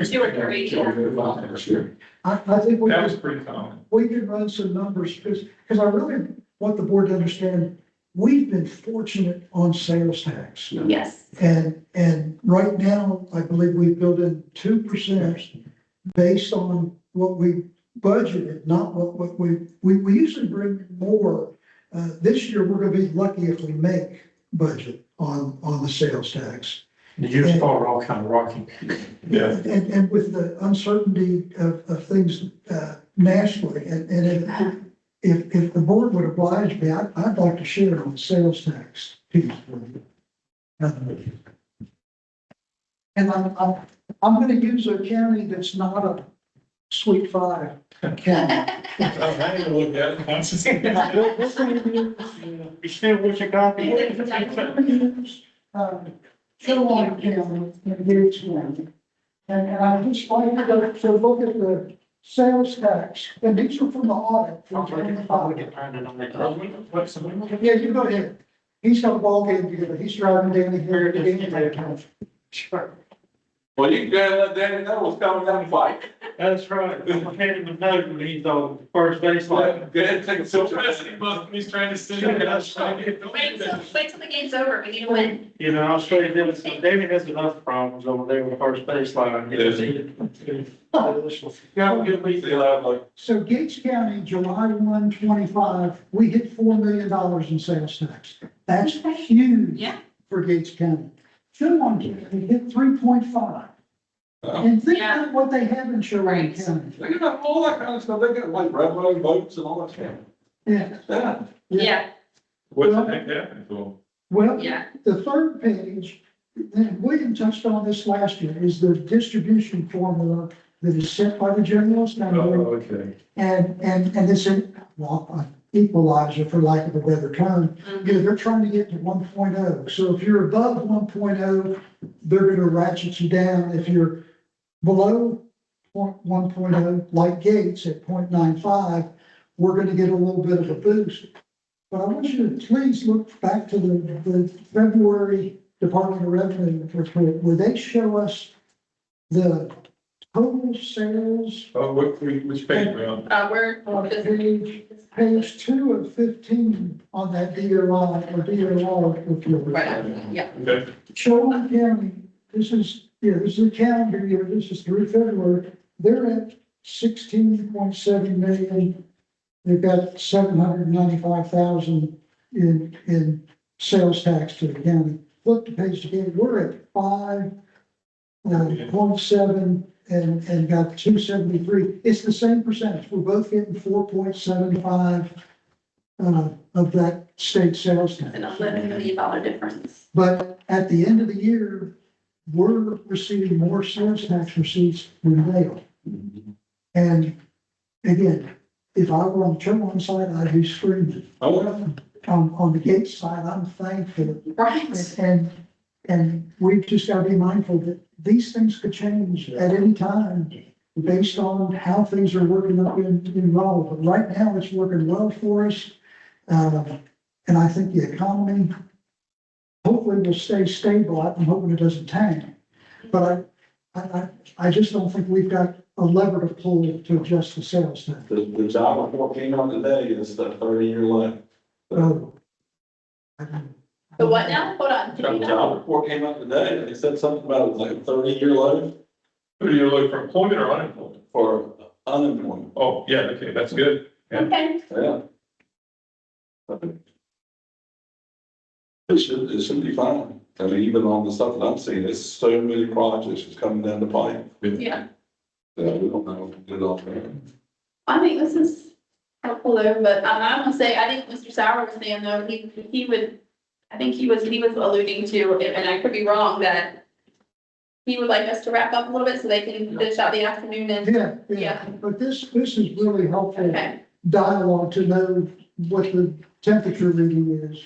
S5: Last year.
S6: I think
S4: That was pretty common.
S6: we could run some numbers because I really want the board to understand, we've been fortunate on sales tax.
S2: Yes.
S6: And right now, I believe we've built in 2% based on what we budgeted, not what we usually bring more. This year, we're gonna be lucky if we make budget on the sales tax.
S7: The years are all kind of rocky.
S4: Yeah.
S6: And with the uncertainty of things nationally, and if the board would oblige me, I'd like to share on the sales tax piece. And I'm gonna use a county that's not a Sweet 5 county.
S7: You still wish a copy?
S6: Sherwood County in Gates County. And I just wanted to look at the sales tax, and these are from the audit. from 25. Yeah, you go ahead. He's got a ball game together. He's driving down here to game. Sure.
S5: Well, you can go and let Danny know what's coming down the fight.
S7: That's right. I'm heading the note when he's on first base line.
S5: Go ahead and take a
S4: So
S5: picture.
S4: he's trying to send
S2: Wait till the game's over. We need to win.
S7: You know, I'll straight them, David has enough problems over there with first base line.
S4: Yeah, give me the,
S6: So Gates County, July 1, 25, we hit $4 million in sales tax. That's huge.
S2: Yeah.
S6: For Gates County. Sherwood County hit 3.5. And think
S2: Yeah.
S6: about what they have in Sherwood
S2: Right.
S6: County.
S5: They got all that kind of stuff. They got like railroad boats and all that stuff.
S6: Yeah,
S5: Yeah.
S2: Yeah,
S4: what's the heck happened to him?
S6: well,
S2: yeah.
S6: the third page, and William touched on this last year, is the distribution formula that is set by the General Assembly.
S4: Okay.
S6: And it's an equalizer, for lack of a better term. You know, they're trying to get to 1.0. So if you're above 1.0, they're gonna ratchet you down. If you're below 1.0, like Gates at 0.95, we're gonna get a little bit of a boost. But I want you to please look back to the February Department of Revenue report, where they show us the total sales.
S4: Oh, which page are we on?
S2: We're,
S6: On page 2 of 15 on that DRI or DRR, if you will.
S2: right, yeah.
S4: Okay.
S6: Sherwood County, this is the calendar year, this is through February, they're at 16.7 million. They've got 795,000 in sales tax to the county. Flip the page again, we're at 5.7 and got 273. It's the same percentage. We're both getting 4.75 of that state sales tax.
S2: An $11 million difference.
S6: But at the end of the year, we're receiving more sales tax receipts than they are. And again, if I were on the Sherwood side, I'd be screaming.
S5: Oh, well.
S6: On the Gates side, I'm thankful.
S2: Right.
S6: And we've just got to be mindful that these things could change at any time based on how things are working up in Raleigh. But right now, it's working well for us. And I think the economy hopefully will stay stable. I'm hoping it doesn't tank. But I just don't think we've got a lever to pull to adjust the sales tax.
S5: The job report came out today is the 30-year left.
S6: Oh,
S2: The what now? Hold on.
S5: The job report came out today, and they said something about it was like a 30-year low
S4: Who do you look for, employment or unemployment?
S5: for unemployment.
S4: Oh, yeah, okay, that's good. Yeah.
S2: Okay,
S5: Yeah. It should be fine. I mean, even on the stuff that I'm seeing, there's so many projects that's coming down the pipe.
S2: yeah.
S5: that we don't know it all.
S2: I think this is helpful though, but I'm gonna say, I think Mr. Sauer was saying though, he would, I think he was alluding to, and I could be wrong, that he would like us to wrap up a little bit so they can finish out the afternoon and,
S6: Yeah, yeah,
S2: Yeah.
S6: but this is really helpful
S2: okay,
S6: dialogue to know what the temperature reading is.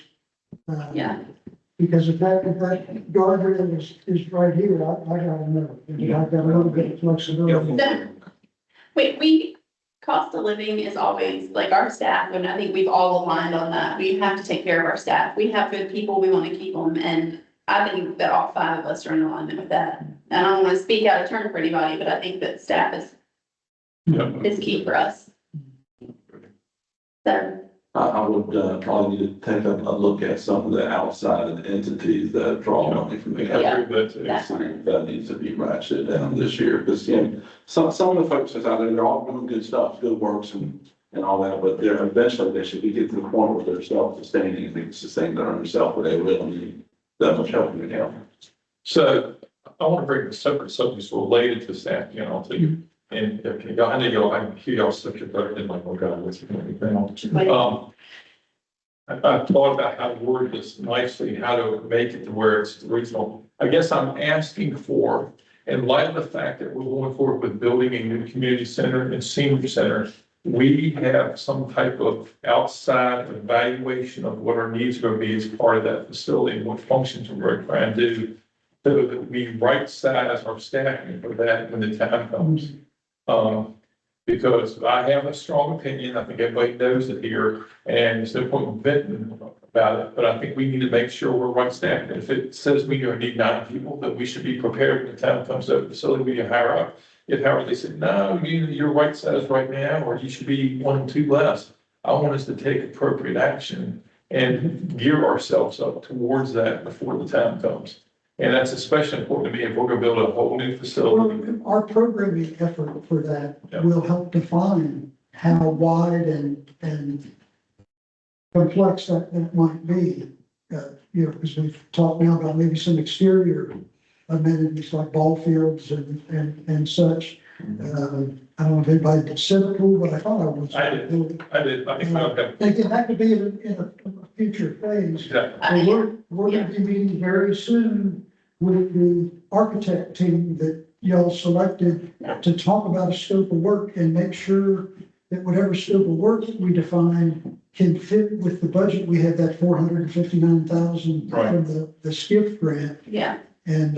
S2: yeah.
S6: Because if that guardrail is right here, I gotta know. I've got a little bit of flexibility.
S2: Wait, cost of living is always, like our staff, and I think we've all aligned on that. We have to take care of our staff. We have good people, we want to keep them, and I think that all five of us are in alignment with that. And I don't want to speak out of turn for anybody, but I think that staff is key for us. So,
S5: I would probably need to take a look at some of the outside entities that draw money from the county.
S2: Yeah.
S5: That needs to be ratcheted down this year, because, you know, some of the folks that's out there, they're all doing good stuff, good works and all that, but they're eventually, they should be getting to the point where they're self-sustaining, and they can sustain their own self, where they really need that much help in the county.
S4: So I want to bring a separate subject related to staff, you know, to you. And if y'all, I know y'all, I hear y'all stuck your butt in like, oh God, what's anything else? I thought about how to word this nicely, how to make it to where it's reasonable. I guess I'm asking for, in light of the fact that we're going forward with building a new community center and senior center, we have some type of outside evaluation of what our needs are going to be as part of that facility and what functions we're trying to do, so that we right size our staffing for that when the time comes. Because I have a strong opinion, I think everybody knows it here, and there's no point in venting about it, but I think we need to make sure we're right staffed. If it says we need 9 people, then we should be prepared when the time comes to the facility, we can hire up. If however they said, no, you're right size right now, or you should be 1 or 2 less. I want us to take appropriate action and gear ourselves up towards that before the time comes. And that's especially important to me if we're gonna build a whole new facility.
S6: Well, our programming effort for that
S4: Yeah.
S6: will help define how wide and complex that might be. You know, because we've talked now about maybe some exterior amenities like ball fields and such. I don't know if anybody said it, but I thought I was.
S4: I did. I think we'll have,
S6: Thinking that could be in a future phase.
S4: exactly.
S6: So we're gonna be meeting very soon with the architect team that y'all selected to talk about a scope of work and make sure that whatever scope of work we define can fit with the budget. We had that $459,000
S4: Right.
S6: from the SCIF grant.
S2: yeah,
S6: And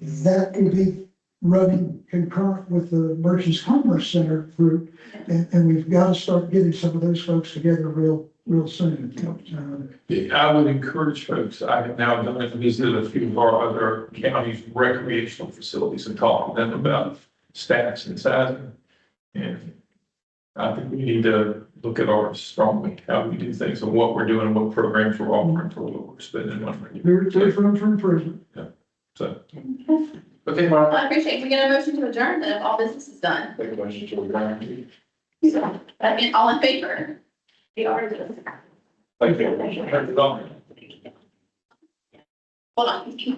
S6: that will be running concurrent with the Merchants Commerce Center group. And we've got to start getting some of those folks together real soon.
S4: I would encourage folks, I have now done and visited a few of our other counties' recreational facilities and talked to them about stats and sizing. And I think we need to look at ours strongly, how we do things and what we're doing and what programs we're offering for what we're spending money.
S6: There's room for improvement.
S4: So, okay, Mark.
S2: I appreciate it. We get a motion to adjourn, then if all business is done.
S4: Take a motion to adjourn.
S2: So, I mean, all in favor? We are just,
S4: Thank you.
S2: hold on.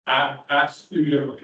S4: I stewed over